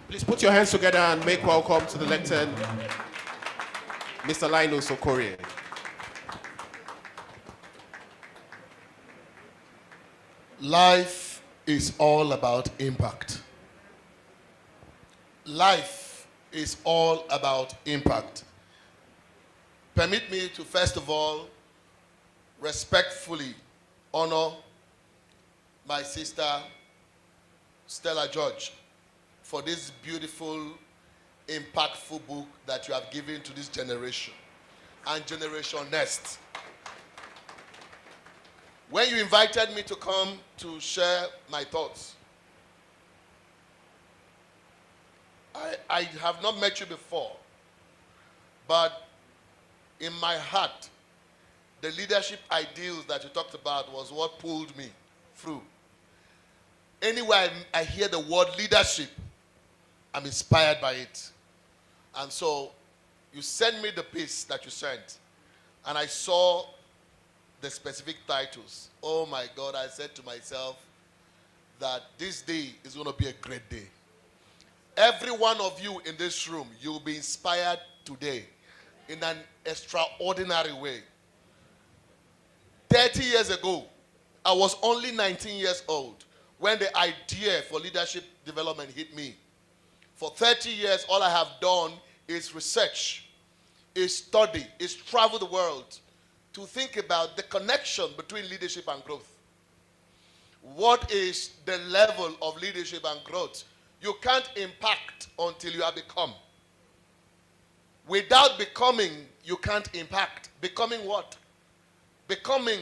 Please put your hands together and make welcome to the lectern, Mr. Linus Okorie. Life is all about impact. Life is all about impact. Permit me to first of all respectfully honor my sister Stella George for this beautiful, impactful book that you have given to this generation and Generation Next. When you invited me to come to share my thoughts, I have not met you before, but in my heart, the leadership ideals that you talked about was what pulled me through. Anywhere I hear the word leadership, I'm inspired by it. And so you sent me the piece that you sent, and I saw the specific titles. Oh my God, I said to myself that this day is going to be a great day. Every one of you in this room, you'll be inspired today in an extraordinary way. 30 years ago, I was only 19 years old when the idea for leadership development hit me. For 30 years, all I have done is research, is study, is travel the world to think about the connection between leadership and growth. What is the level of leadership and growth? You can't impact until you have become. Without becoming, you can't impact. Becoming what? Becoming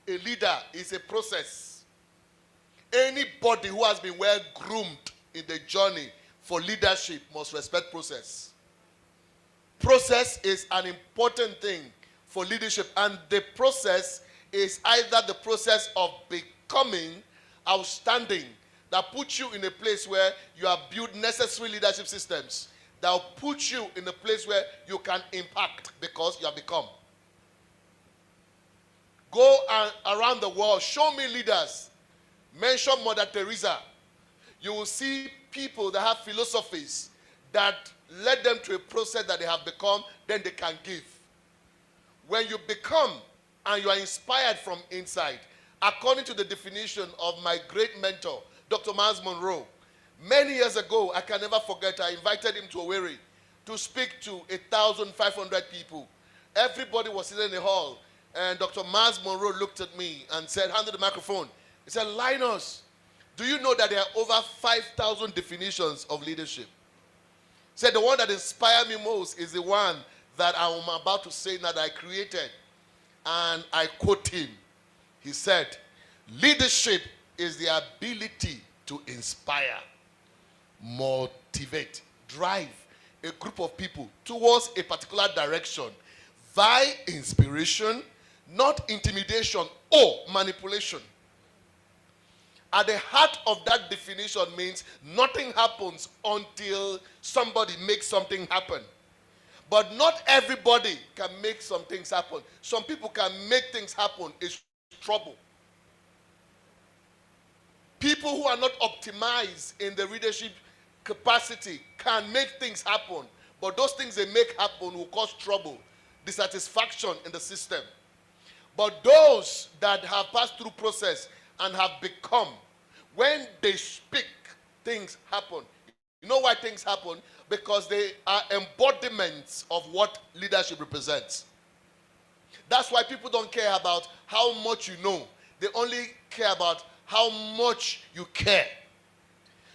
a leader is a process. Anybody who has been well groomed in the journey for leadership must respect process. Process is an important thing for leadership, and the process is either the process of becoming outstanding, that puts you in a place where you have built necessary leadership systems, that will put you in a place where you can impact because you have become. Go around the world, show me leaders. Mention Mother Teresa. You will see people that have philosophies that led them to a process that they have become, then they can give. When you become and you are inspired from inside, according to the definition of my great mentor, Dr. Miles Monroe, many years ago, I can never forget, I invited him to Owerri to speak to 1,500 people. Everybody was sitting in the hall, and Dr. Miles Monroe looked at me and said, handed the microphone. He said, Linus, do you know that there are over 5,000 definitions of leadership? He said, the one that inspired me most is the one that I'm about to say now that I created. And I quote him. He said, leadership is the ability to inspire, motivate, drive a group of people towards a particular direction via inspiration, not intimidation or manipulation. At the heart of that definition means nothing happens until somebody makes something happen. But not everybody can make some things happen. Some people can make things happen. It's trouble. People who are not optimized in the leadership capacity can make things happen, but those things they make happen will cause trouble, dissatisfaction in the system. But those that have passed through process and have become, when they speak, things happen. You know why things happen? Because they are embodiments of what leadership represents. That's why people don't care about how much you know. They only care about how much you care.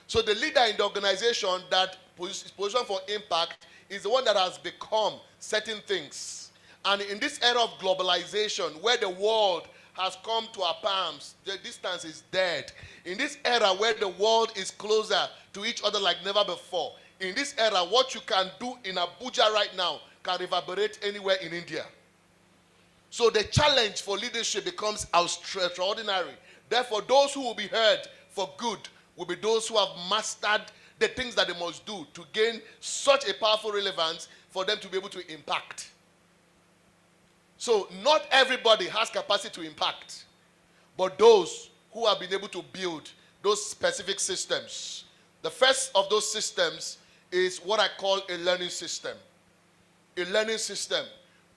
So the leader in the organization that is positioned for impact is the one that has become certain things. And in this era of globalization, where the world has come to our palms, the distance is dead. In this era where the world is closer to each other like never before, in this era, what you can do in Abuja right now can reverberate anywhere in India. So the challenge for leadership becomes extraordinary. Therefore, those who will be heard for good will be those who have mastered the things that they must do to gain such a powerful relevance for them to be able to impact. So not everybody has capacity to impact, but those who have been able to build those specific systems. The first of those systems is what I call a learning system. A learning system.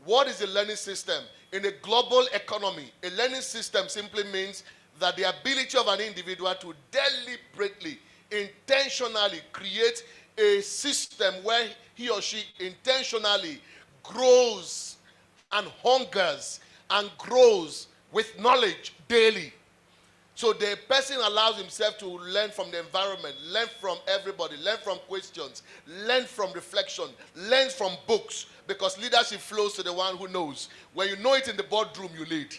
What is a learning system? In a global economy, a learning system simply means that the ability of an individual to deliberately, intentionally create a system where he or she intentionally grows and hungers and grows with knowledge daily. So the person allows himself to learn from the environment, learn from everybody, learn from questions, learn from reflection, learn from books, because leadership flows to the one who knows. When you know it in the boardroom, you lead.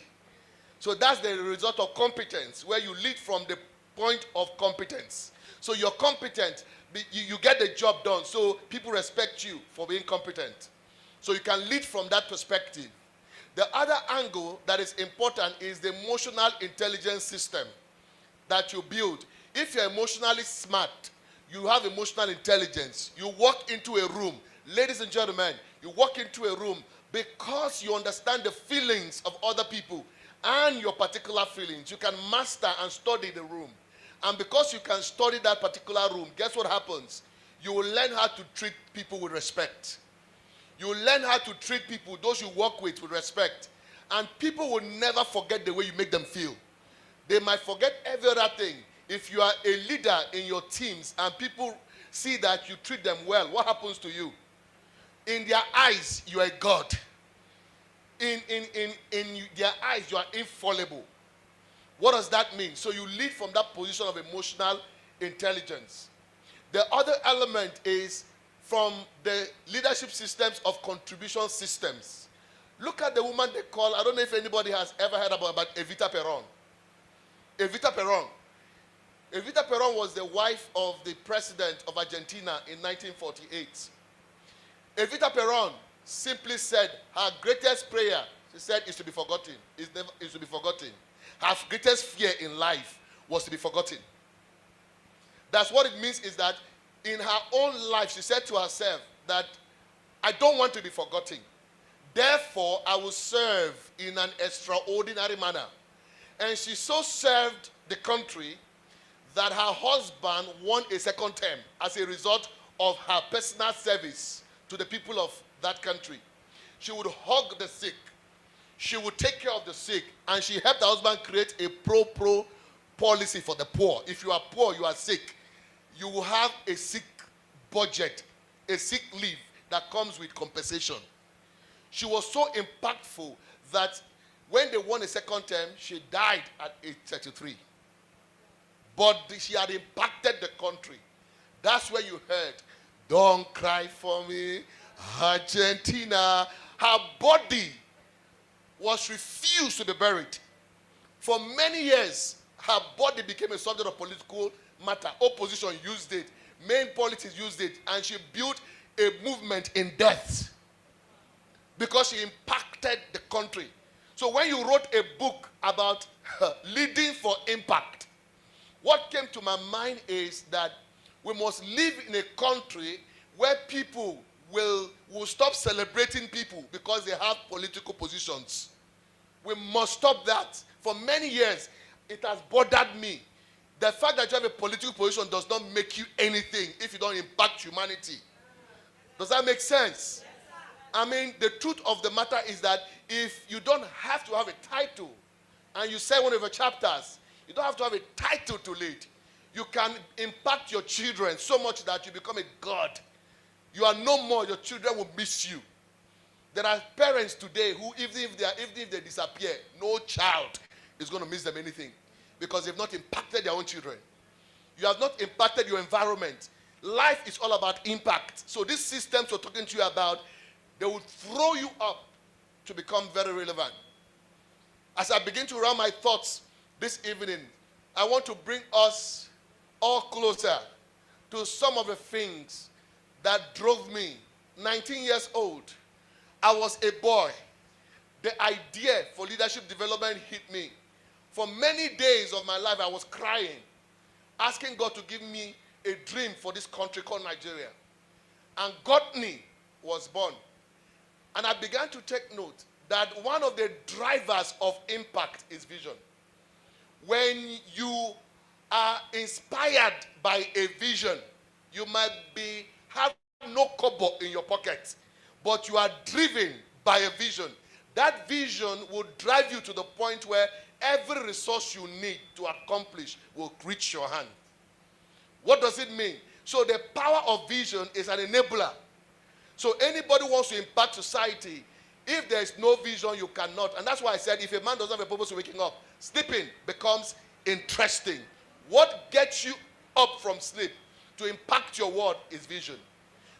So that's the result of competence, where you lead from the point of competence. So you're competent You get the job done, so people respect you for being competent. So you can lead from that perspective. The other angle that is important is the emotional intelligence system that you build. If you're emotionally smart, you have emotional intelligence. You walk into a room, ladies and gentlemen, you walk into a room because you understand the feelings of other people and your particular feelings. You can master and study the room. And because you can study that particular room, guess what happens? You will learn how to treat people with respect. You will learn how to treat people, those you work with respect. And people will never forget the way you make them feel. They might forget every other thing. If you are a leader in your teams and people see that you treat them well, what happens to you? In their eyes, you are a God. In their eyes, you are infallible. What does that mean? So you lead from that position of emotional intelligence. The other element is from the leadership systems of contribution systems. Look at the woman they call, I don't know if anybody has ever heard about Evita Peron. Evita Peron. Evita Peron was the wife of the president of Argentina in 1948. Evita Peron simply said her greatest prayer, she said, is to be forgotten. Is to be forgotten. Her greatest fear in life was to be forgotten. That's what it means, is that in her own life, she said to herself that I don't want to be forgotten. Therefore, I will serve in an extraordinary manner. And she so served the country that her husband won a second term as a result of her personal service to the people of that country. She would hug the sick. She would take care of the sick. And she helped her husband create a pro policy for the poor. If you are poor, you are sick, you will have a sick budget, a sick leave that comes with compensation. She was so impactful that when they won a second term, she died at age 33. But she had impacted the country. That's where you heard, don't cry for me, Argentina. Her body was refused to be buried. For many years, her body became a subject of political matter. Opposition used it. Main politics used it. And she built a movement in death because she impacted the country. So when you wrote a book about leading for impact, what came to my mind is that we must live in a country where people will stop celebrating people because they have political positions. We must stop that. For many years, it has bothered me. The fact that you have a political position does not make you anything if you don't impact humanity. Does that make sense? I mean, the truth of the matter is that if you don't have to have a title and you say one of your chapters, you don't have to have a title to lead. You can impact your children so much that you become a god. You are no more, your children will miss you. There are parents today who, even if they disappear, no child is going to miss them anything because they've not impacted their own children. You have not impacted your environment. Life is all about impact. So these systems we're talking to you about, they will throw you up to become very relevant. As I begin to round my thoughts this evening, I want to bring us all closer to some of the things that drove me. 19 years old, I was a boy. The idea for leadership development hit me. For many days of my life, I was crying, asking God to give me a dream for this country called Nigeria. And Godney was born. And I began to take note that one of the drivers of impact is vision. When you are inspired by a vision, you might have no kobo in your pocket, but you are driven by a vision. That vision will drive you to the point where every resource you need to accomplish will reach your hand. What does it mean? So the power of vision is an enabler. So anybody wants to impact society, if there is no vision, you cannot. And that's why I said if a man doesn't have a purpose of waking up, sleeping becomes interesting. What gets you up from sleep to impact your world is vision.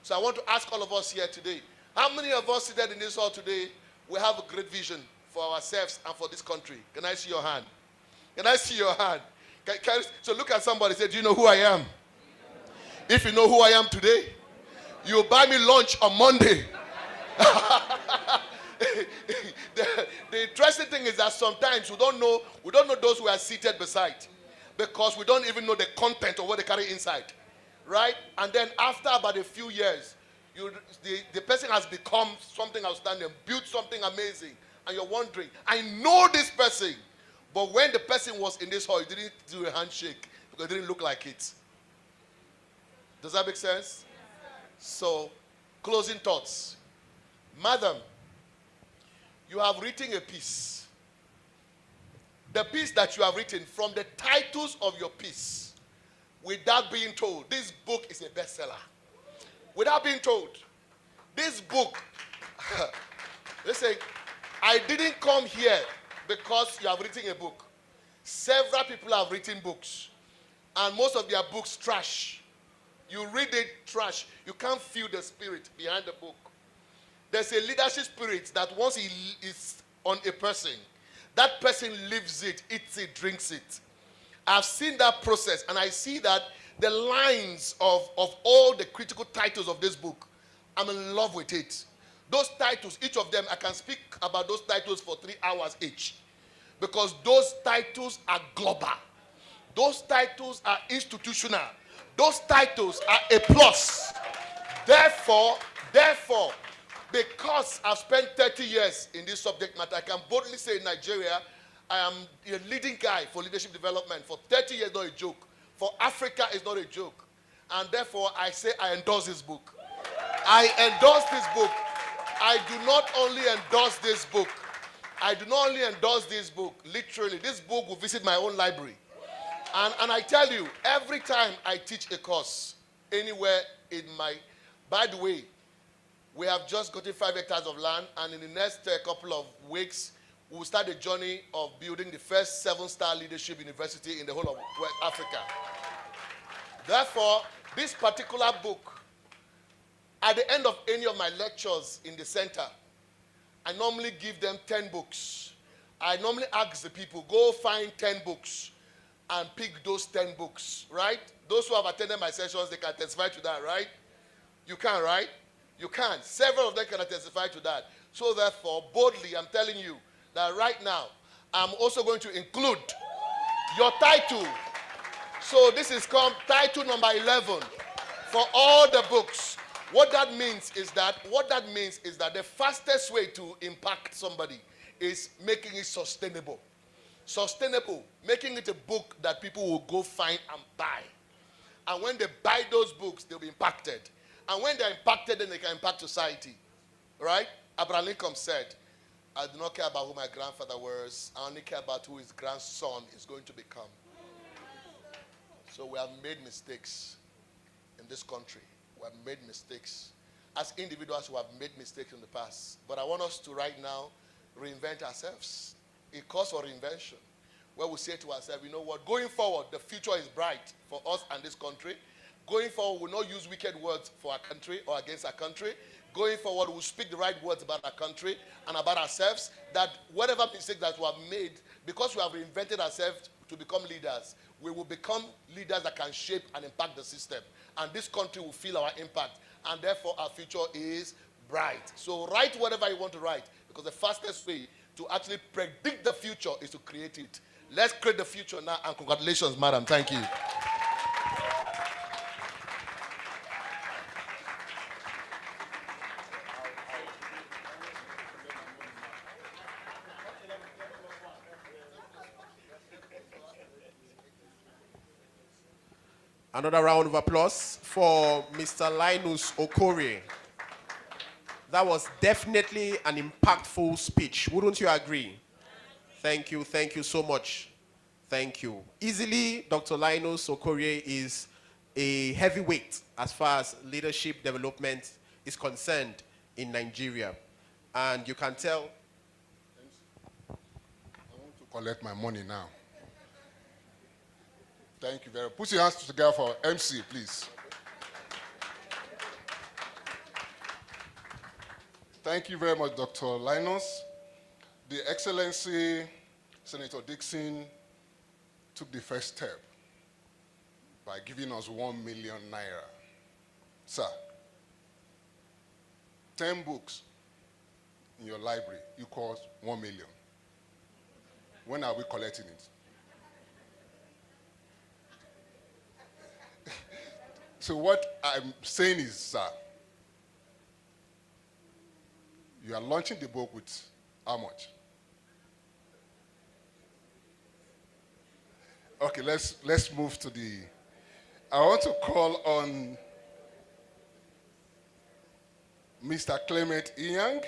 So I want to ask all of us here today, how many of us seated in this hall today, we have a great vision for ourselves and for this country? Can I see your hand? Can I see your hand? So look at somebody and say, do you know who I am? If you know who I am today, you buy me lunch on Monday. The interesting thing is that sometimes we don't know those who are seated beside, because we don't even know the content of what they carry inside, right? And then after about a few years, the person has become something outstanding, built something amazing, and you're wondering, I know this person, but when the person was in this hall, you didn't do a handshake because it didn't look like it. Does that make sense? So, closing thoughts. Madam, you have written a piece. The piece that you have written, from the titles of your piece, without being told, this book is a bestseller. Without being told, this book, listen, I didn't come here because you have written a book. Several people have written books, and most of their books trash. You read it, trash. You can't feel the spirit behind the book. There's a leadership spirit that once he is on a person, that person lives it, eats it, drinks it. I've seen that process, and I see that the lines of all the critical titles of this book, I'm in love with it. Those titles, each of them, I can speak about those titles for 3 hours each, because those titles are global. Those titles are institutional. Those titles are a plus. Therefore, because I've spent 30 years in this subject matter, I can boldly say in Nigeria, I am a leading guy for leadership development. For 30 years, not a joke. For Africa, it's not a joke. And therefore, I say I endorse this book. I endorse this book. I do not only endorse this book. I do not only endorse this book, literally, this book will visit my own library. And I tell you, every time I teach a course anywhere in by the way, we have just gotten 5 hectares of land, and in the next couple of weeks, we'll start the journey of building the first 7-star leadership university in the whole of West Africa. Therefore, this particular book, at the end of any of my lectures in the center, I normally give them 10 books. I normally ask the people, go find 10 books and pick those 10 books, right? Those who have attended my sessions, they can testify to that, right? You can, right? You can. Several of them can testify to that. So therefore, boldly, I'm telling you that right now, I'm also going to include your title. So this is called title number 11 for all the books. What that means is that the fastest way to impact somebody is making it sustainable. Sustainable, making it a book that people will go find and buy. And when they buy those books, they'll be impacted. And when they're impacted, then they can impact society. Right? Abraham Lincoln said, I do not care about who my grandfather was. I only care about who his grandson is going to become. So we have made mistakes in this country. We have made mistakes. As individuals, we have made mistakes in the past. But I want us to right now reinvent ourselves. A course for reinvention, where we say to ourselves, you know what, going forward, the future is bright for us and this country. Going forward, we'll not use wicked words for our country or against our country. Going forward, we'll speak the right words about our country and about ourselves, that whatever mistake that we have made, because we have reinvented ourselves to become leaders, we will become leaders that can shape and impact the system. And this country will feel our impact. And therefore, our future is bright. So write whatever you want to write, because the fastest way to actually predict the future is to create it. Let's create the future now, and congratulations, madam. Thank you. Another round of applause for Mr. Linus Okorie. That was definitely an impactful speech. Wouldn't you agree? Thank you so much. Thank you. Easily, Dr. Linus Okorie is a heavyweight as far as leadership development is concerned in Nigeria. And you can tell. I want to collect my money now. Thank you very much. Put your hands together for MC, please. Thank you very much, Dr. Linus. The Excellency Senator Dixon took the first step by giving us 1 million naira Sir, 10 books in your library equals 1 million. When are we collecting it? So what I'm saying is, sir, you are launching the book with how much? Okay, let's move to the. I want to call on Mr. Clement Inyang.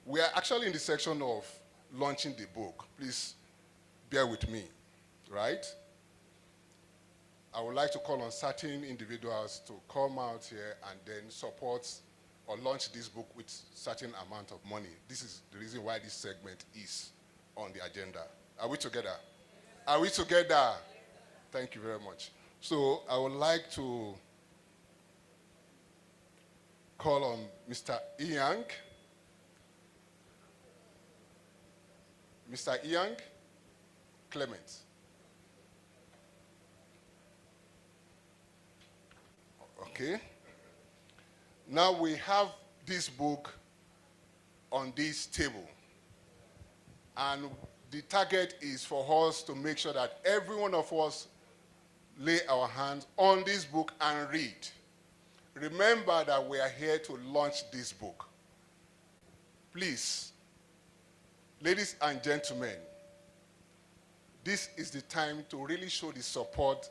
We are actually in the section of launching the book. Please bear with me, right? I would like to call on certain individuals to come out here and then support or launch this book with certain amount of money. This is the reason why this segment is on the agenda. Are we together? Are we together? Thank you very much. So I would like to call on Mr. Inyang. Mr. Inyang Clement. Okay. Now we have this book on this table. And the target is for us to make sure that every one of us lay our hands on this book and read. Remember that we are here to launch this book. Please, ladies and gentlemen, this is the time to really show the support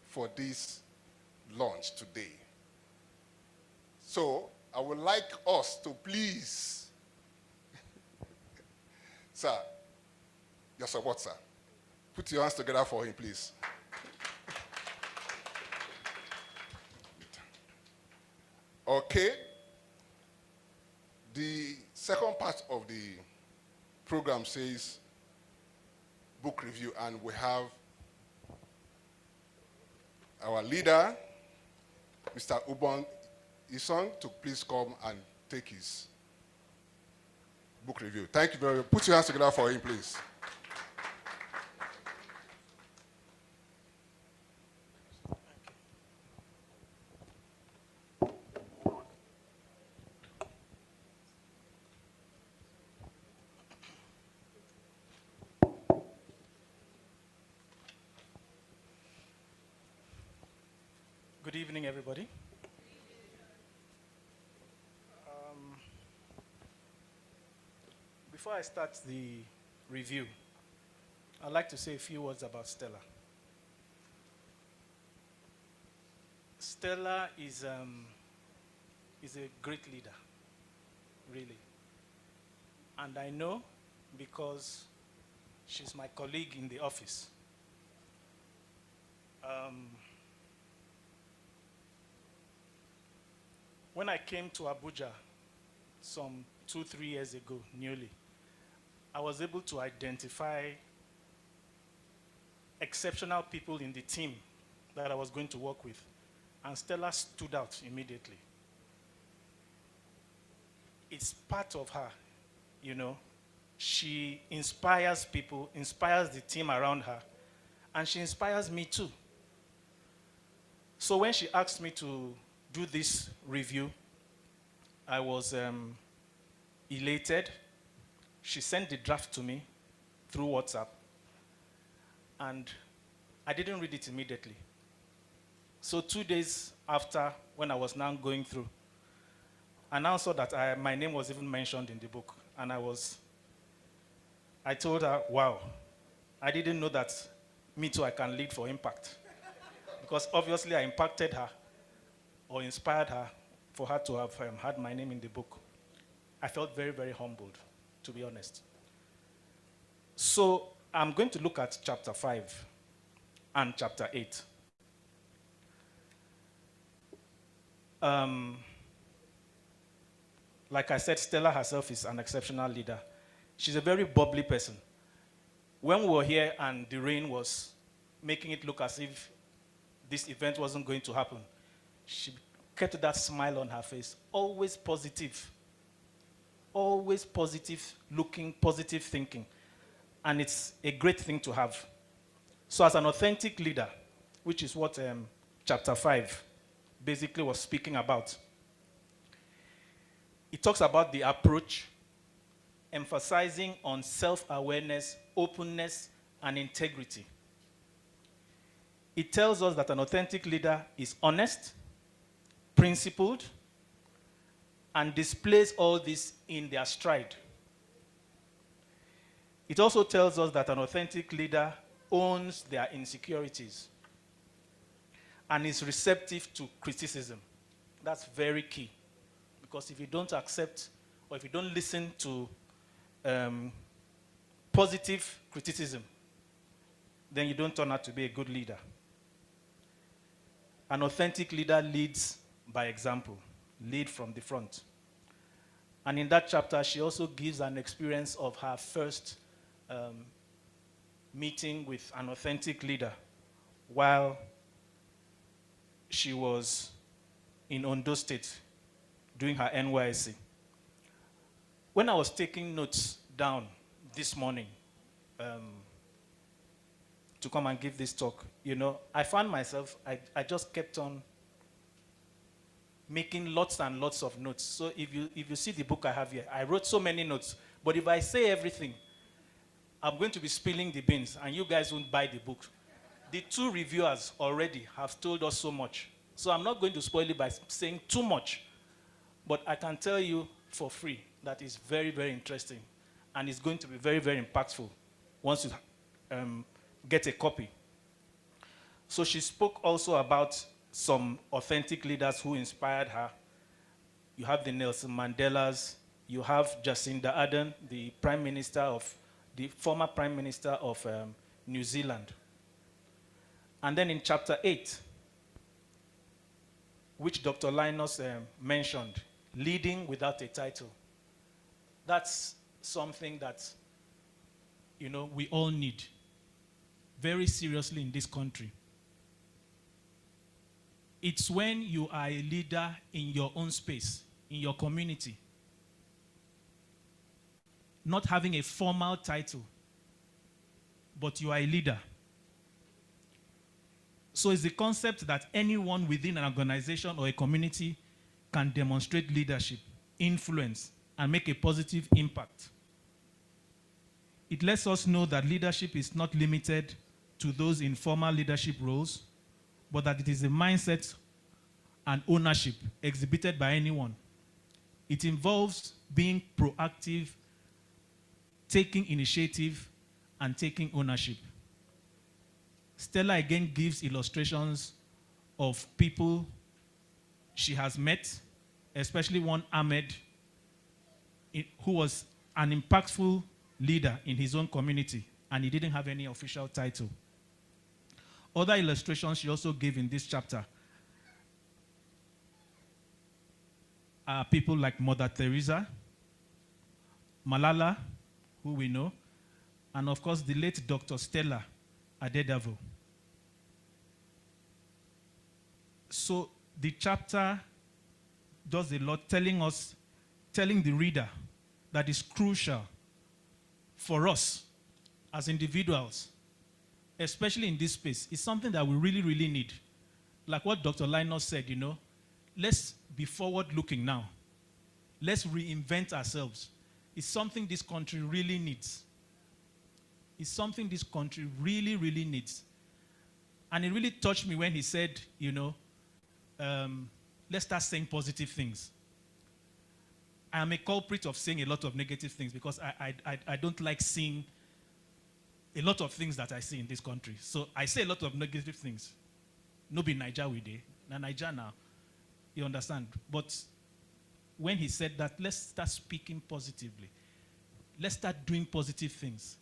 for this launch today. So I would like us to please, sir, your support, sir. Put your hands together for him, please. Okay. The second part of the program says book review, and we have our leader, Mr. Ubon Isong, to please come and take his book review. Thank you very much. Put your hands together for him, please. Good evening, everybody. Before I start the review, I'd like to say a few words about Stella. Stella is a great leader, really. And I know because she's my colleague in the office. When I came to Abuja some 2-3 years ago, nearly, I was able to identify exceptional people in the team that I was going to work with, and Stella stood out immediately. It's part of her, you know. She inspires people, inspires the team around her, and she inspires me too. So when she asked me to do this review, I was elated. She sent the draft to me through WhatsApp, and I didn't read it immediately. So 2 days after, when I was now going through, I now saw that my name was even mentioned in the book, and I told her, wow, I didn't know that me too, I can lead for impact. Because obviously I impacted her or inspired her for her to have had my name in the book. I felt very, very humbled, to be honest. So I'm going to look at chapter 5 and chapter 8. Like I said, Stella herself is an exceptional leader. She's a very bubbly person. When we were here and the rain was making it look as if this event wasn't going to happen, she kept that smile on her face, always positive, looking, positive thinking. And it's a great thing to have. So as an authentic leader, which is what chapter 5 basically was speaking about. It talks about the approach, emphasizing on self-awareness, openness, and integrity. It tells us that an authentic leader is honest, principled, and displays all this in their stride. It also tells us that an authentic leader owns their insecurities and is receptive to criticism. That's very key. Because if you don't accept or if you don't listen to positive criticism, then you don't turn out to be a good leader. An authentic leader leads by example, lead from the front. And in that chapter, she also gives an experience of her first meeting with an authentic leader while she was in Ondo State doing her NYSC. When I was taking notes down this morning to come and give this talk, I found myself, I just kept on making lots and lots of notes. So if you see the book I have here, I wrote so many notes. But if I say everything, I'm going to be spilling the beans, and you guys won't buy the book. The two reviewers already have told us so much. So I'm not going to spoil it by saying too much. But I can tell you for free that it's very, very interesting. And it's going to be very, very impactful once you get a copy. So she spoke also about some authentic leaders who inspired her. You have the Nelson Mandelas. You have Jacinda Ardern, the former Prime Minister of New Zealand. And then in chapter 8, which Dr. Linus mentioned, leading without a title. That's something that, we all need very seriously in this country. It's when you are a leader in your own space, in your community, not having a formal title, but you are a leader. So it's the concept that anyone within an organization or a community can demonstrate leadership, influence, and make a positive impact. It lets us know that leadership is not limited to those in formal leadership roles, but that it is a mindset and ownership exhibited by anyone. It involves being proactive, taking initiative, and taking ownership. Stella again gives illustrations of people she has met, especially one Ahmed, who was an impactful leader in his own community, and he didn't have any official title. Other illustrations she also gave in this chapter are people like Mother Teresa, Malala, who we know, and of course the late Dr. Stella Adedavo. So the chapter does a lot telling the reader that is crucial for us as individuals, especially in this space. It's something that we really, really need. Like what Dr. Linus said, let's be forward-looking now. Let's reinvent ourselves. It's something this country really needs. It's something this country really, really needs. And it really touched me when he said, let's start saying positive things. I am a culprit of saying a lot of negative things because I don't like seeing a lot of things that I see in this country. So I say a lot of negative things. No be Naija we dey. Na Naija now. You understand? But when he said that, let's start speaking positively. Let's start doing positive things.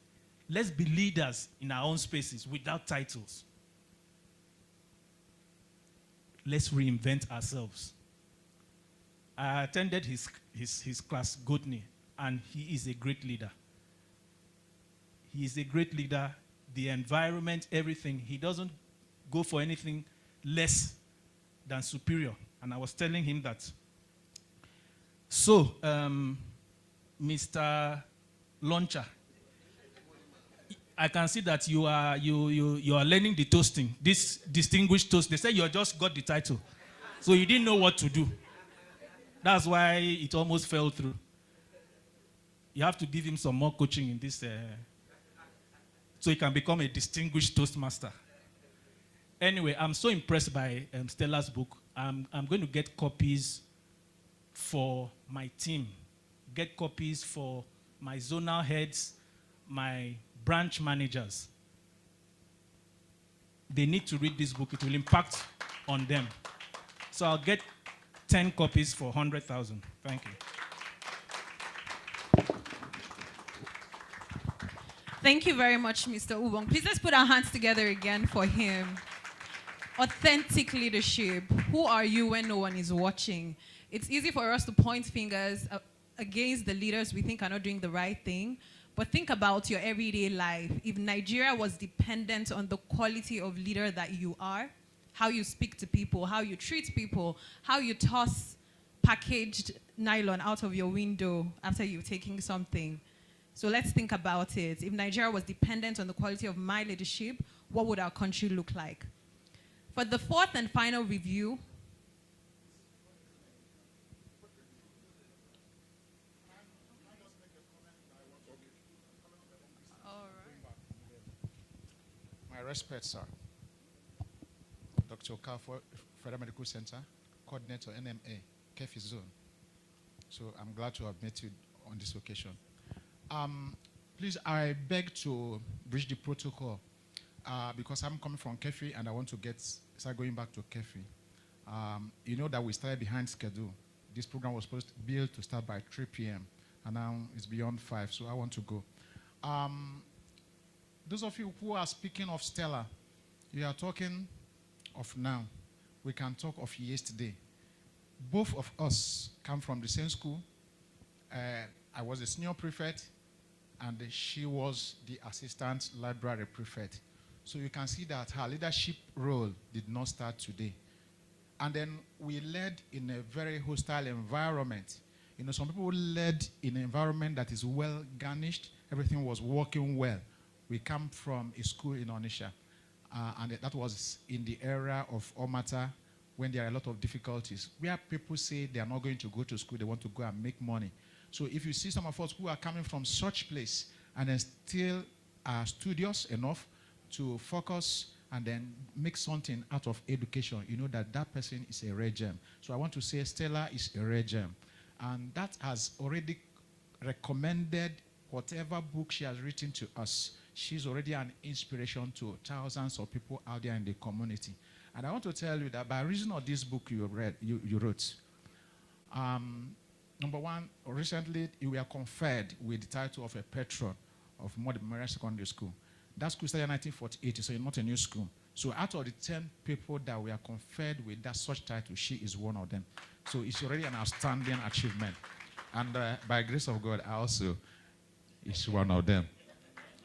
Let's be leaders in our own spaces without titles. Let's reinvent ourselves. I attended his class, Godney, and he is a great leader. He is a great leader. The environment, everything. He doesn't go for anything less than superior. And I was telling him that. So, Mr. Launcher, I can see that you are learning the toasting. This distinguished toast. They say you just got the title. So he didn't know what to do. That's why it almost fell through. You have to give him some more coaching in this, so he can become a distinguished Toastmaster. Anyway, I'm so impressed by Stella's book. I'm going to get copies for my team, get copies for my zonal heads, my branch managers. They need to read this book. It will impact on them. So I'll get 10 copies for 100,000. Thank you. Thank you very much, Mr. Ubong. Please let's put our hands together again for him. Authentic leadership. Who are you when no one is watching? It's easy for us to point fingers against the leaders we think are not doing the right thing, but think about your everyday life. If Nigeria was dependent on the quality of leader that you are, how you speak to people, how you treat people, how you toss packaged nylon out of your window after you've taken something. So let's think about it. If Nigeria was dependent on the quality of my leadership, what would our country look like? For the fourth and final review, My respect, sir. Dr. Okafor, Federal Medical Center, Coordinator, NMA, Kefi Zone. So I'm glad to have met you on this occasion. Please, I beg to bridge the protocol because I'm coming from Kefi and I want to start going back to Kefi. You know that we started behind schedule. This program was supposed to be able to start by 3 p.m. and now it's beyond 5, so I want to go. Those of you who are speaking of Stella, you are talking of now. We can talk of yesterday. Both of us come from the same school. I was a senior prefect, and she was the assistant library prefect. So you can see that her leadership role did not start today. And then we led in a very hostile environment. You know, some people led in an environment that is well garnished. Everything was working well. We come from a school in Onitsha, and that was in the era of Omata, when there are a lot of difficulties, where people say they are not going to go to school, they want to go and make money. So if you see some of us who are coming from such place and then still are studious enough to focus and then make something out of education, you know that that person is a rare gem. So I want to say Stella is a rare gem. And that has already recommended whatever book she has written to us. She's already an inspiration to thousands of people out there in the community. And I want to tell you that by reason of this book you wrote, number one, recently you were conferred with the title of a patron of Modern Memorial Secondary School. That school started in 1948, so you're not a new school. So out of the 10 people that were conferred with that such title, she is one of them. So it's already an outstanding achievement. And by grace of God, I also is one of them.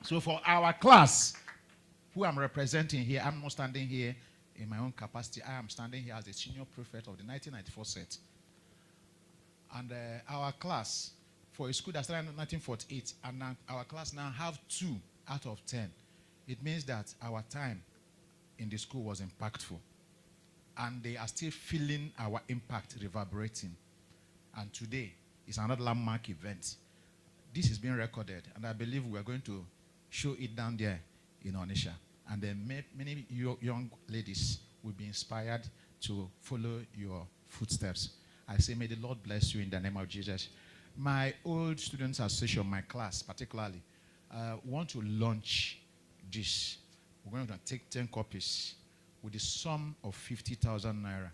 So for our class, who I'm representing here, I'm not standing here in my own capacity. I am standing here as the senior prefect of the 1994 set. And our class, for a school that started in 1948, and now our class now have 2 out of 10. It means that our time in the school was impactful. And they are still feeling our impact reverberating. And today is another landmark event. This is being recorded, and I believe we are going to show it down there in Onitsha. And then many young ladies will be inspired to follow your footsteps. I say, may the Lord bless you in the name of Jesus. My old students association, my class particularly, want to launch this. We're going to take 10 copies with the sum of 50,000 naira.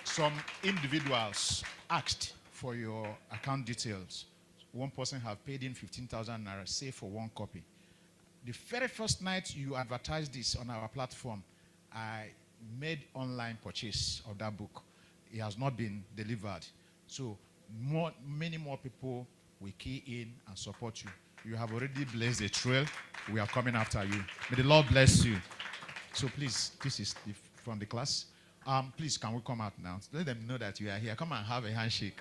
Some individuals asked for your account details. One person have paid in 15,000 naira, say for 1 copy. The very first night you advertised this on our platform, I made online purchase of that book. It has not been delivered. So many more people will key in and support you. You have already blazed a trail. We are coming after you. May the Lord bless you. So please, this is from the class. Please, can we come out now? Let them know that you are here. Come and have a handshake.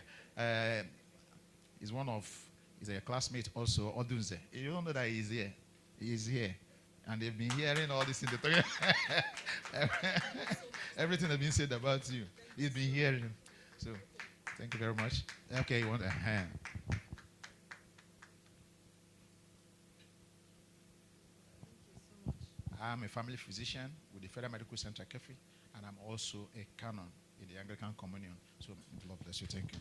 He's a classmate also, Odunze. You don't know that he's here. He's here. And they've been hearing all this in the everything that's been said about you. He's been hearing. So, thank you very much. Okay, you want a hand? I'm a family physician with the Federal Medical Center, Kefi, and I'm also a canon in the Anglican Communion. So, God bless you. Thank you.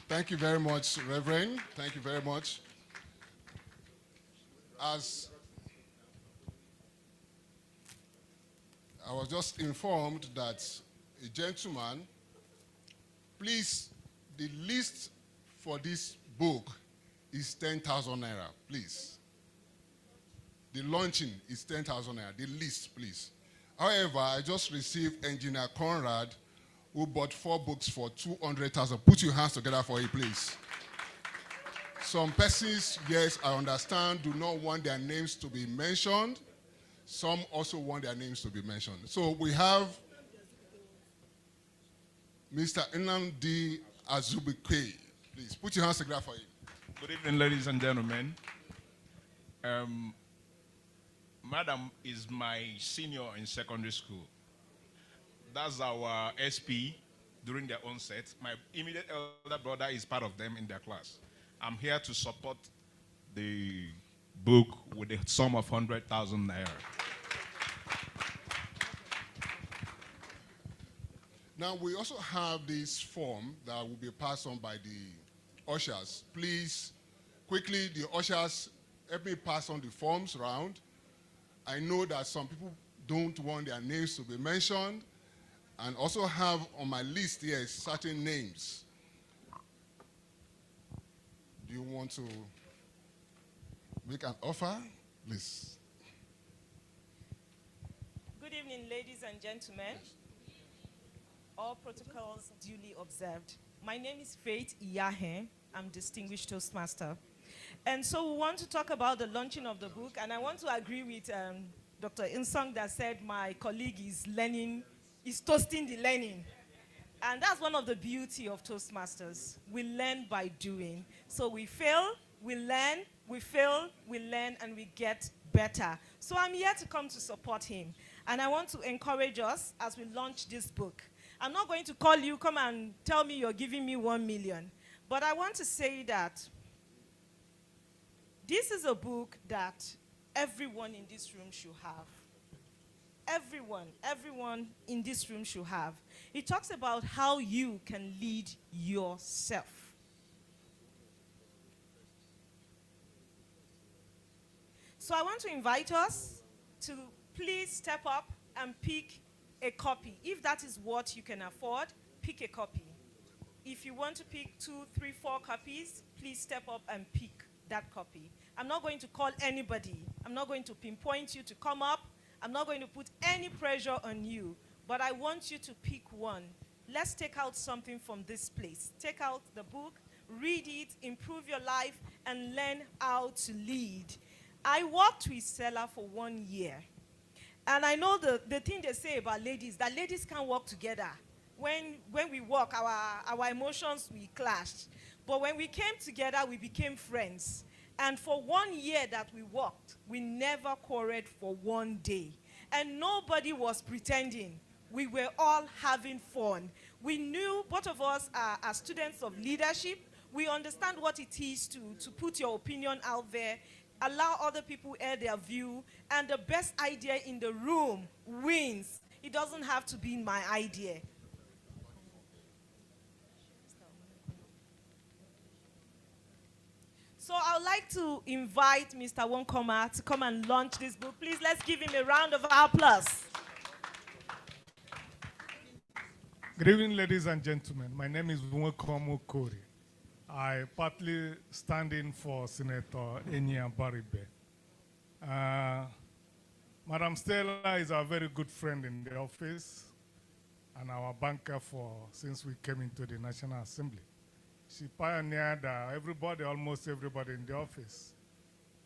Thank you very much, Reverend. Thank you very much. As I was just informed that a gentleman, please, the list for this book is 10,000 naira, please. The launching is 10,000 naira, the list, please. However, I just received Engineer Conrad, who bought 4 books for 200,000. Put your hands together for it, please. Some persons, yes, I understand, do not want their names to be mentioned. Some also want their names to be mentioned. So we have Mr. Nnamdi Azubike. Please, put your hands together for him. Good evening, ladies and gentlemen. Madam is my senior in secondary school. That's our SP during their onset. My immediate elder brother is part of them in their class. I'm here to support the book with a sum of 100,000 naira. Now, we also have this form that will be passed on by the ushers. Please, quickly, the ushers, help me pass on the forms around. I know that some people don't want their names to be mentioned, and also have on my list here certain names. Do you want to make an offer? Please. Good evening, ladies and gentlemen. All protocols duly observed. My name is Faith Iyahe. I'm Distinguished Toastmaster. And so we want to talk about the launching of the book, and I want to agree with Dr. Insong that said my colleague is toasting the learning. And that's one of the beauty of Toastmasters. We learn by doing. So we fail, we learn, we fail, we learn, and we get better. So I'm here to come to support him. And I want to encourage us as we launch this book. I'm not going to call you, come and tell me you're giving me 1 million. But I want to say that this is a book that everyone in this room should have. Everyone in this room should have. It talks about how you can lead yourself. So I want to invite us to please step up and pick a copy. If that is what you can afford, pick a copy. If you want to pick 2, 3, 4 copies, please step up and pick that copy. I'm not going to call anybody. I'm not going to pinpoint you to come up. I'm not going to put any pressure on you, but I want you to pick one. Let's take out something from this place. Take out the book, read it, improve your life, and learn how to lead. I worked with Stella for 1 year. And I know the thing they say about ladies, that ladies can't work together. When we work, our emotions, we clashed. But when we came together, we became friends. And for 1 year that we worked, we never quarreled for 1 day. And nobody was pretending. We were all having fun. We knew, both of us are students of leadership. We understand what it is to put your opinion out there, allow other people air their view, and the best idea in the room wins. It doesn't have to be my idea. So I would like to invite Mr. Wonkoma to come and launch this book. Please, let's give him a round of applause. Good evening, ladies and gentlemen. My name is Wonkoma Okori. I partly stand in for Senator Enya Baribe. Madam Stella is a very good friend in the office and our banker since we came into the National Assembly. She pioneered almost everybody in the office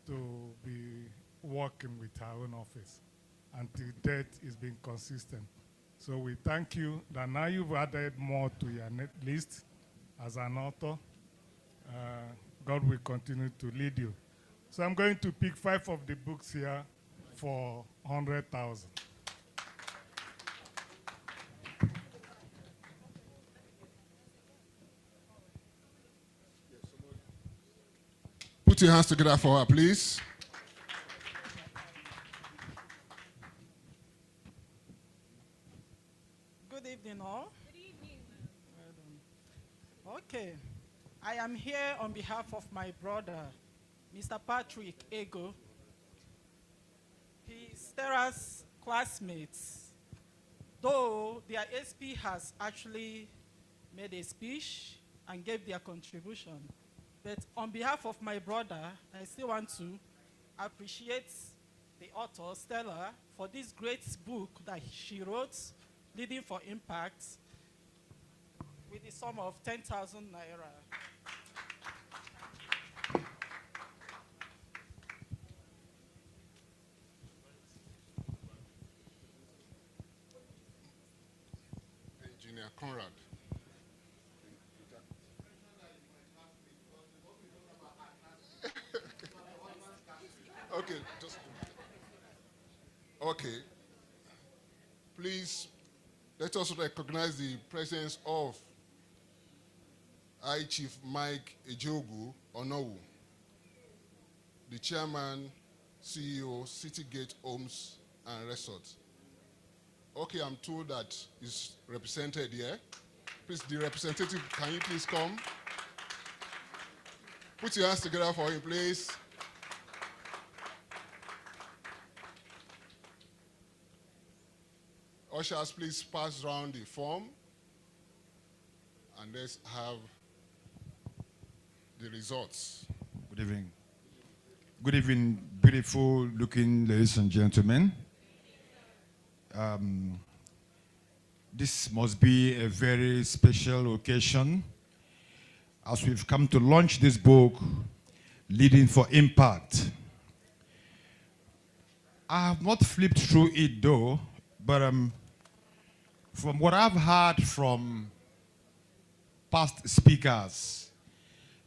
to be working with her own office. Until date, it's been consistent. So we thank you that now you've added more to your list as an author. God will continue to lead you. So I'm going to pick 5 of the books here for 100,000. Put your hands together for her, please. Good evening, all. Good evening. Okay. I am here on behalf of my brother, Mr. Patrick Ego. He's Sarah's classmates. Though their SP has actually made a speech and gave their contribution. But on behalf of my brother, I still want to appreciate the author, Stella, for this great book that she wrote, Leading for Impact, with the sum of 10,000 naira. Engineer Conrad. Okay, just okay. Please let us recognize the presence of I Chief Mike Ejogu Onowu, the chairman, CEO, Citygate Homes and Resorts. Okay, I'm told that is represented here. Please, the representative, can you please come? Put your hands together for him, please. Ushers, please pass around the form and let's have the results. Good evening. Good evening, beautiful looking ladies and gentlemen. This must be a very special occasion as we've come to launch this book, Leading for Impact. I have not flipped through it though, but from what I've heard from past speakers,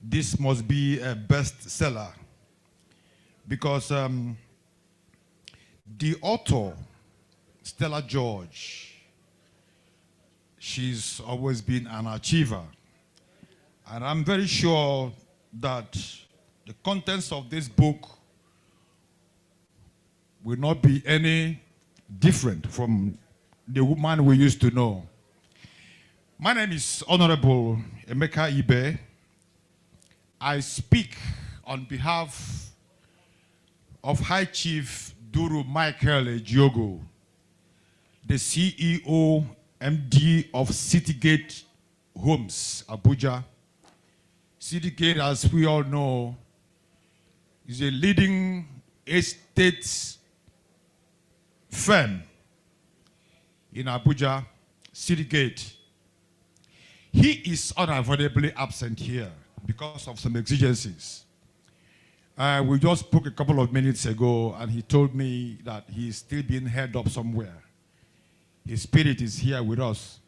this must be a bestseller because the author, Stella George, she's always been an achiever. And I'm very sure that the contents of this book will not be any different from the woman we used to know. My name is Honorable Emeka Ibe. I speak on behalf of High Chief Duru Michael Ejiogo, the CEO, MD of Citygate Homes, Abuja. Citygate, as we all know, is a leading estate firm in Abuja, Citygate. He is unavoidably absent here because of some exigencies. We just spoke a couple of minutes ago and he told me that he's still being held up somewhere. His spirit is here with us,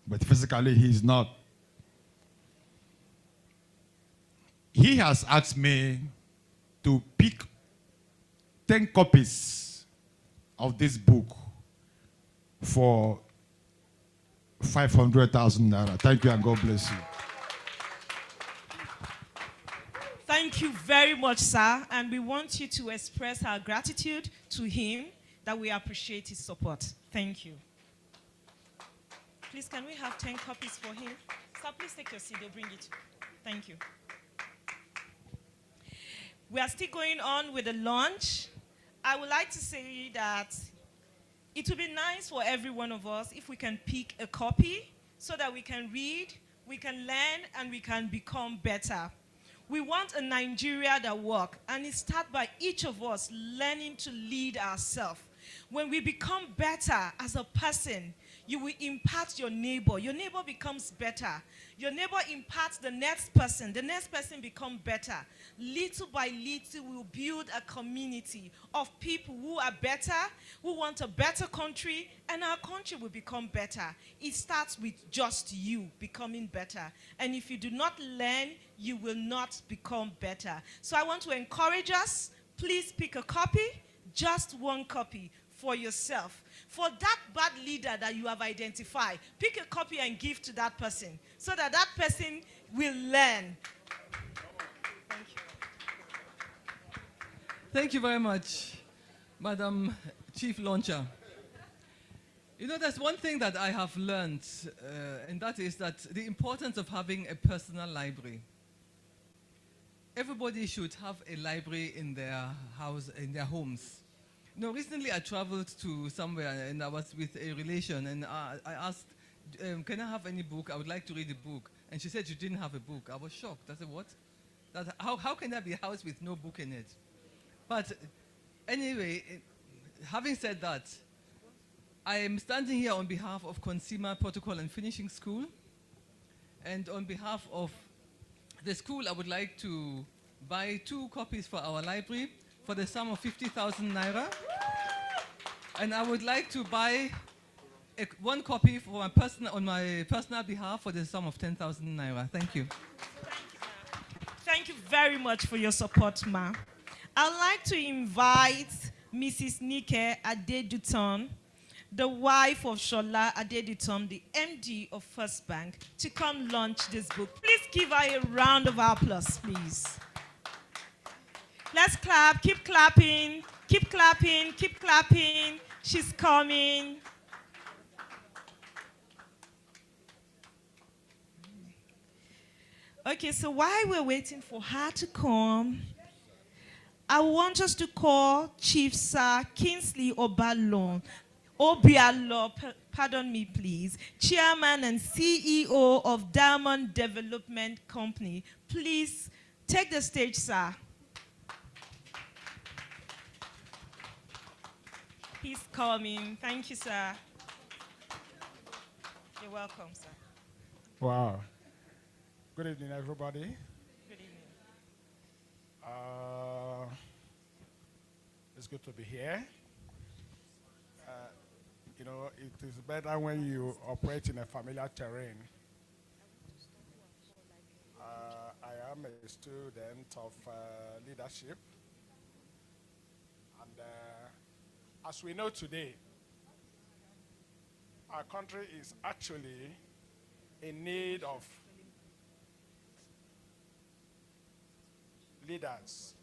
but physically he is not. He has asked me to pick 10 copies of this book for 500,000 naira. Thank you and God bless you. Thank you very much, sir. And we want you to express our gratitude to him that we appreciate his support. Thank you. Please, can we have 10 copies for him? Sir, please take your seat. They'll bring it. Thank you. We are still going on with the launch. I would like to say that it would be nice for every one of us if we can pick a copy so that we can read, we can learn, and we can become better. We want a Nigeria that works, and it starts by each of us learning to lead ourselves. When we become better as a person, you will impact your neighbor. Your neighbor becomes better. Your neighbor imparts the next person becomes better. Little by little, we'll build a community of people who are better, who want a better country, and our country will become better. It starts with just you becoming better. And if you do not learn, you will not become better. So I want to encourage us, please pick a copy. just one copy for yourself. For that bad leader that you have identified, pick a copy and give to that person so that that person will learn. Thank you. Thank you very much, Madam Chief Launcher. You know, there's one thing that I have learned, and that is that the importance of having a personal library. Everybody should have a library in their house, in their homes. You know, recently I traveled to somewhere and I was with a relation and I asked, can I have any book? I would like to read a book. And she said she didn't have a book. I was shocked. I said, what? How can there be a house with no book in it? But anyway, having said that, I am standing here on behalf of Consumer Protocol and Finishing School. And on behalf of the school, I would like to buy 2 copies for our library for the sum of 50,000 naira. And I would like to buy 1 copy for on my personal behalf for the sum of 10,000 naira. Thank you. Thank you very much for your support, ma. I'd like to invite Mrs. Nike Adeduton, the wife of Shola Adeduton, the MD of First Bank, to come launch this book. Please give her a round of applause, please. Let's clap, keep clapping, keep clapping, keep clapping. She's coming. Okay, so while we're waiting for her to come, I want us to call Chief Sir Kingsley Obalon, Obialo, pardon me please, Chairman and CEO of Diamond Development Company. Please take the stage, sir. He's coming. Thank you, sir. You're welcome, sir. Wow. Good evening, everybody. Good evening. It's good to be here. You know, it is better when you operate in a familiar terrain. I am a student of leadership. And as we know today, our country is actually in need of leaders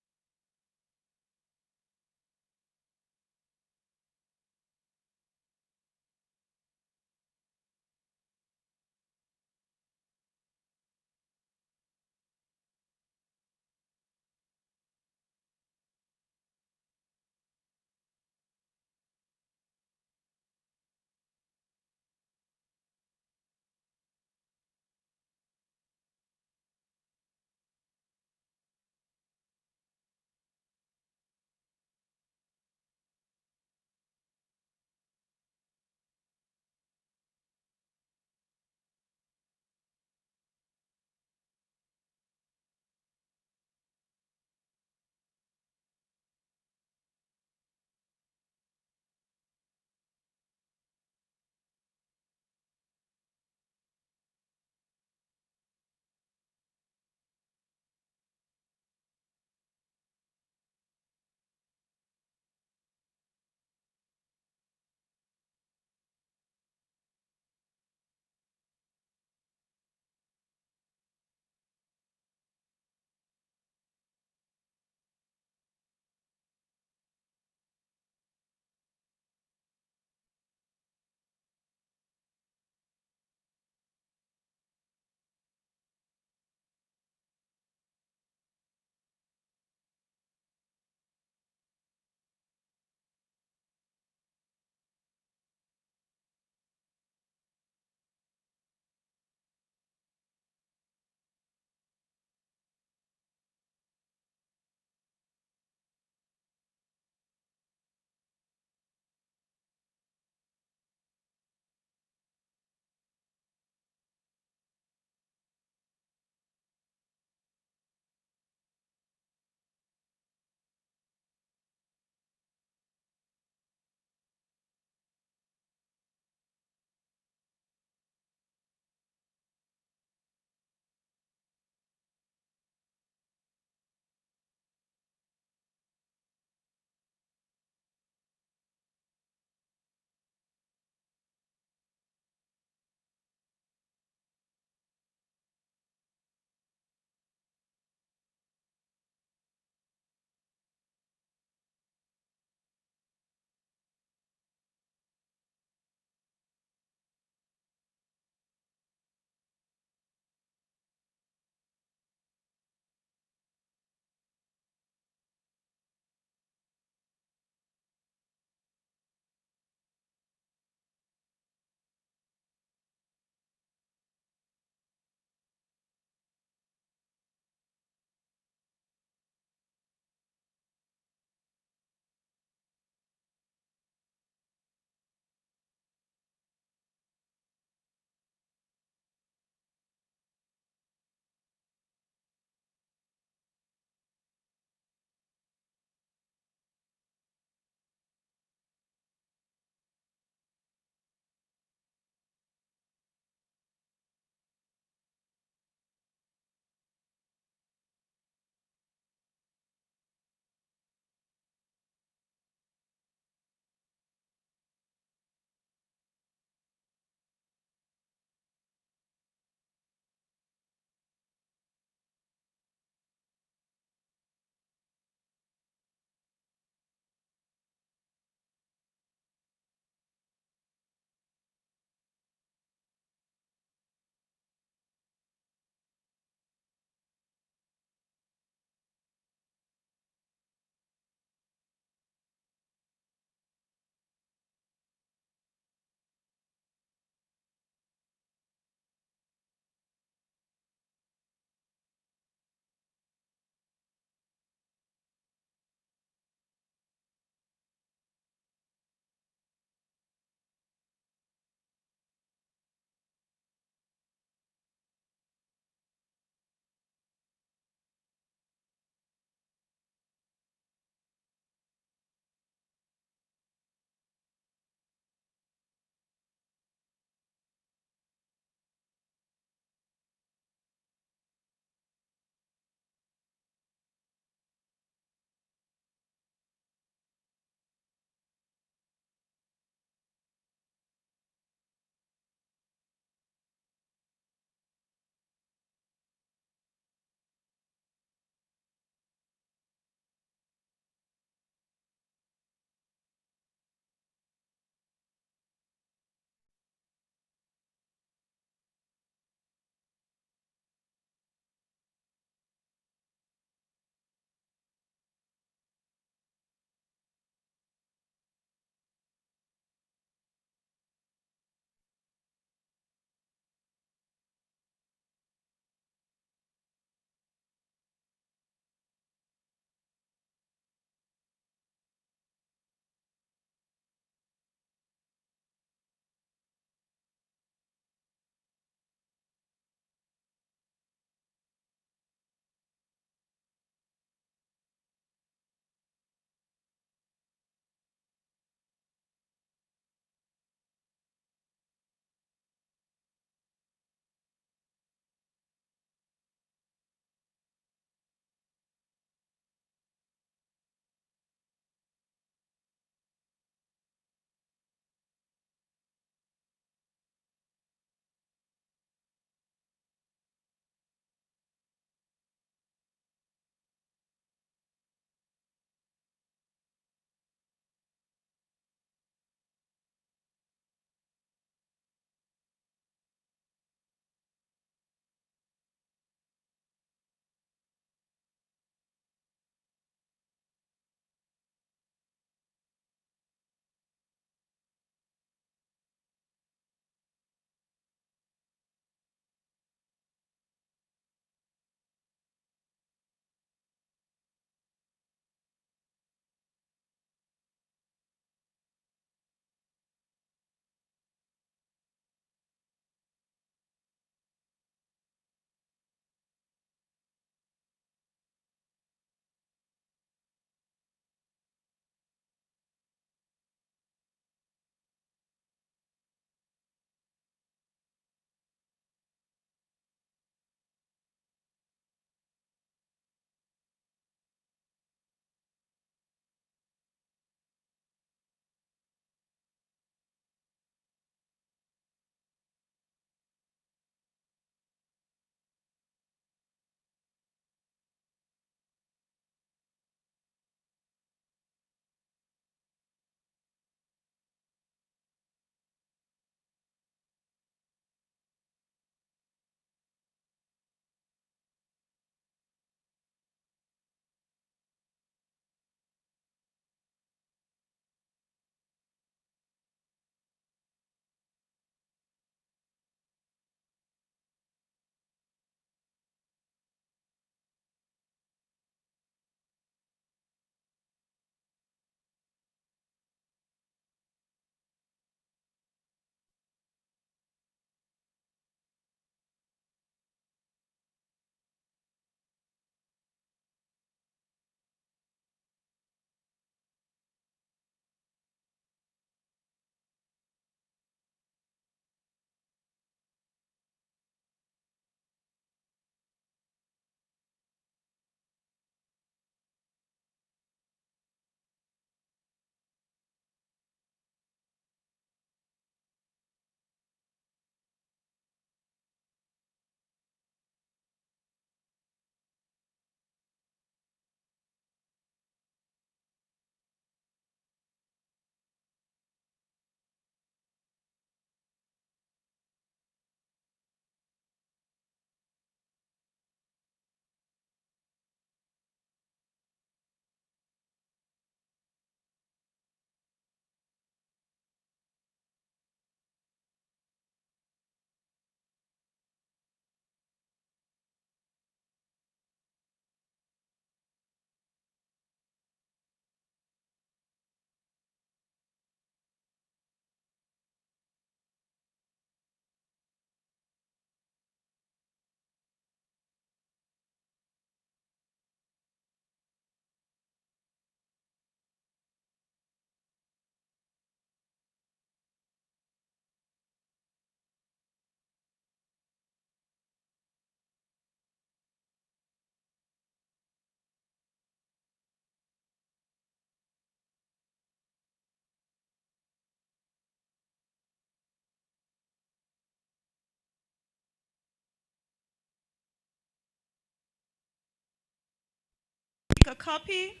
a copy?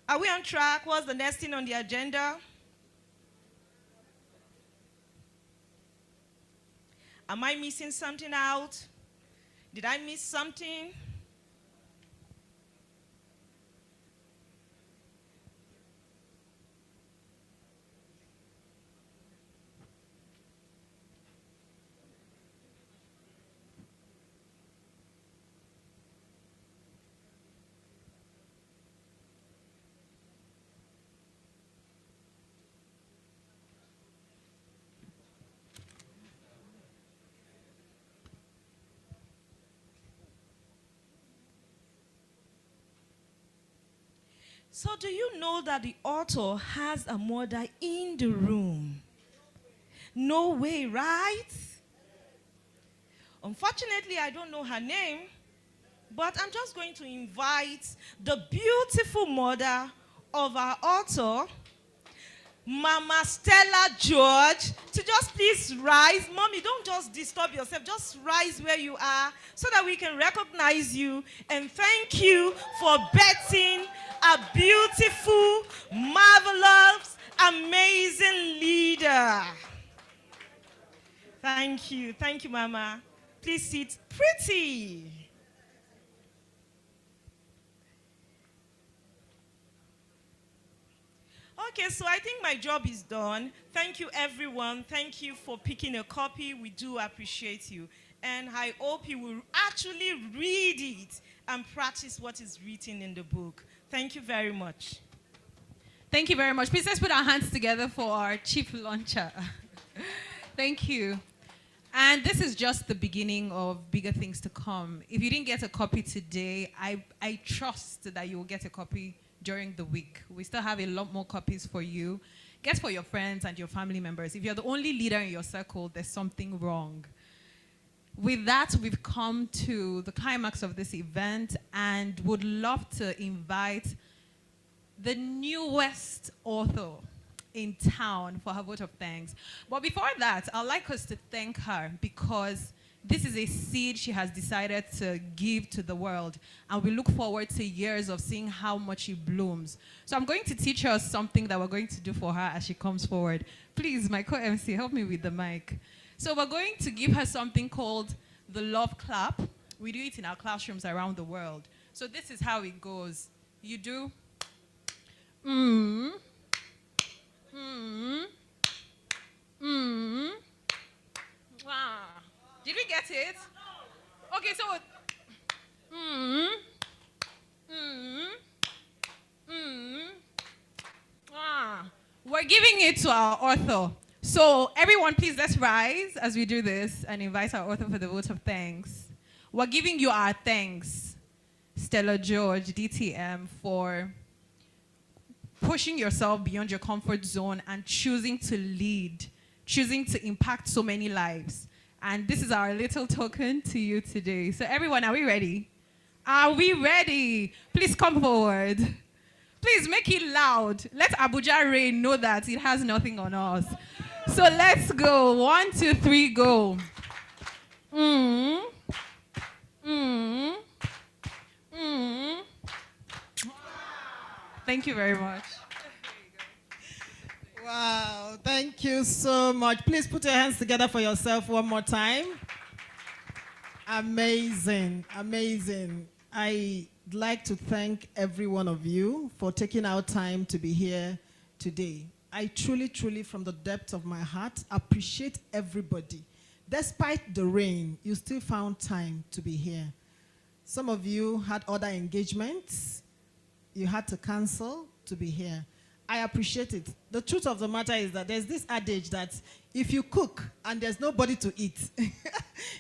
Are we on track? What's the next thing on the agenda? Am I missing something out? Did I miss something? So do you know that the author has a mother in the room? No way, right? Unfortunately, I don't know her name, but I'm just going to invite the beautiful mother of our author, Mama Stella George, to just please rise. Mommy, don't just disturb yourself. Just rise where you are so that we can recognize you and thank you for birthing a beautiful, marvelous, amazing leader. Thank you. Thank you, Mama. Please sit pretty. Okay, so I think my job is done. Thank you, everyone. Thank you for picking a copy. We do appreciate you. And I hope you will actually read it and practice what is written in the book. Thank you very much. Thank you very much. Please let's put our hands together for our chief launcher. Thank you. And this is just the beginning of bigger things to come. If you didn't get a copy today, I trust that you will get a copy during the week. We still have a lot more copies for you. Get for your friends and your family members. If you're the only leader in your circle, there's something wrong. With that, we've come to the climax of this event and would love to invite the newest author in town for her vote of thanks. But before that, I'd like us to thank her because this is a seed she has decided to give to the world, and we look forward to years of seeing how much she blooms. So I'm going to teach her something that we're going to do for her as she comes forward. Please, my co-MC, help me with the mic. So we're going to give her something called the love clap. We do it in our classrooms around the world. So this is how it goes. You do, Wow. Did we get it? Okay, so we're giving it to our author. So everyone, please let's rise as we do this and invite our author for the vote of thanks. We're giving you our thanks, Stella George, DTM, for pushing yourself beyond your comfort zone and choosing to lead, choosing to impact so many lives. And this is our little token to you today. So everyone, are we ready? Are we ready? Please come forward. Please make it loud. Let Abuja rain know that it has nothing on us. So let's go. 1, 2, 3, go. Thank you very much. Wow, thank you so much. Please put your hands together for yourself one more time. Amazing, amazing. I'd like to thank every one of you for taking our time to be here today. I truly, truly, from the depth of my heart, appreciate everybody. Despite the rain, you still found time to be here. Some of you had other engagements. You had to cancel to be here. I appreciate it. The truth of the matter is that there's this adage that if you cook and there's nobody to eat,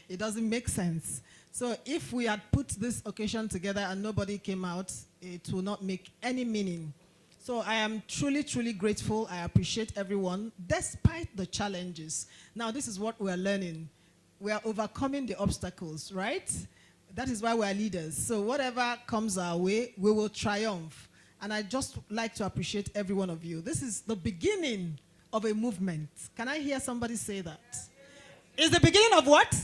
it doesn't make sense. So if we had put this occasion together and nobody came out, it will not make any meaning. So I am truly, truly grateful. I appreciate everyone, despite the challenges. Now, this is what we're learning. We are overcoming the obstacles, right? That is why we're leaders. So whatever comes our way, we will triumph. And I just like to appreciate every one of you. This is the beginning of a movement. Can I hear somebody say that? It's the beginning of what?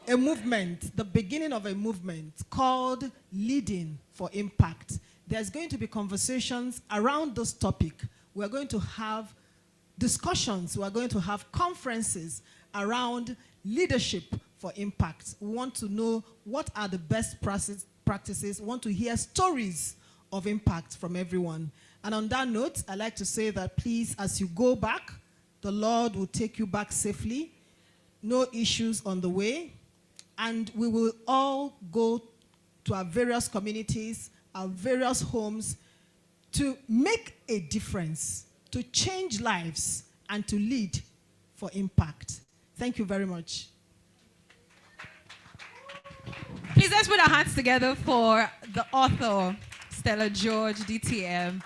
A movement. The beginning of a movement called Leading for Impact. there's going to be conversations around this topic. We're going to have discussions. We're going to have conferences around leadership for impact. We want to know what are the best practices. We want to hear stories of impact from everyone. And on that note, I'd like to say that please, as you go back, the Lord will take you back safely. No issues on the way. And we will all go to our various communities, our various homes, to make a difference, to change lives, and to lead for impact. Thank you very much. Please let's put our hands together for the author, Stella George, DTM.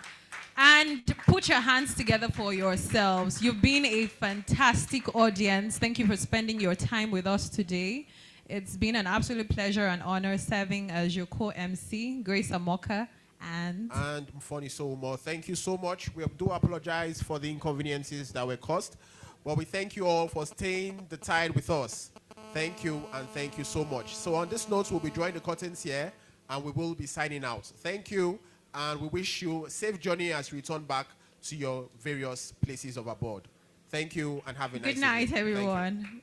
And put your hands together for yourselves. You've been a fantastic audience. Thank you for spending your time with us today. It's been an absolute pleasure and honor serving as your co-MC, Grace Amoka, and Mfoni Soumo. Thank you so much. We do apologize for the inconveniences that were caused, but we thank you all for staying the tide with us. Thank you, and thank you so much. So on this note, we'll be drawing the curtains here, and we will be signing out. Thank you, and we wish you a safe journey as you return back to your various places of abode. Thank you, and have a nice Good night, evening. everyone.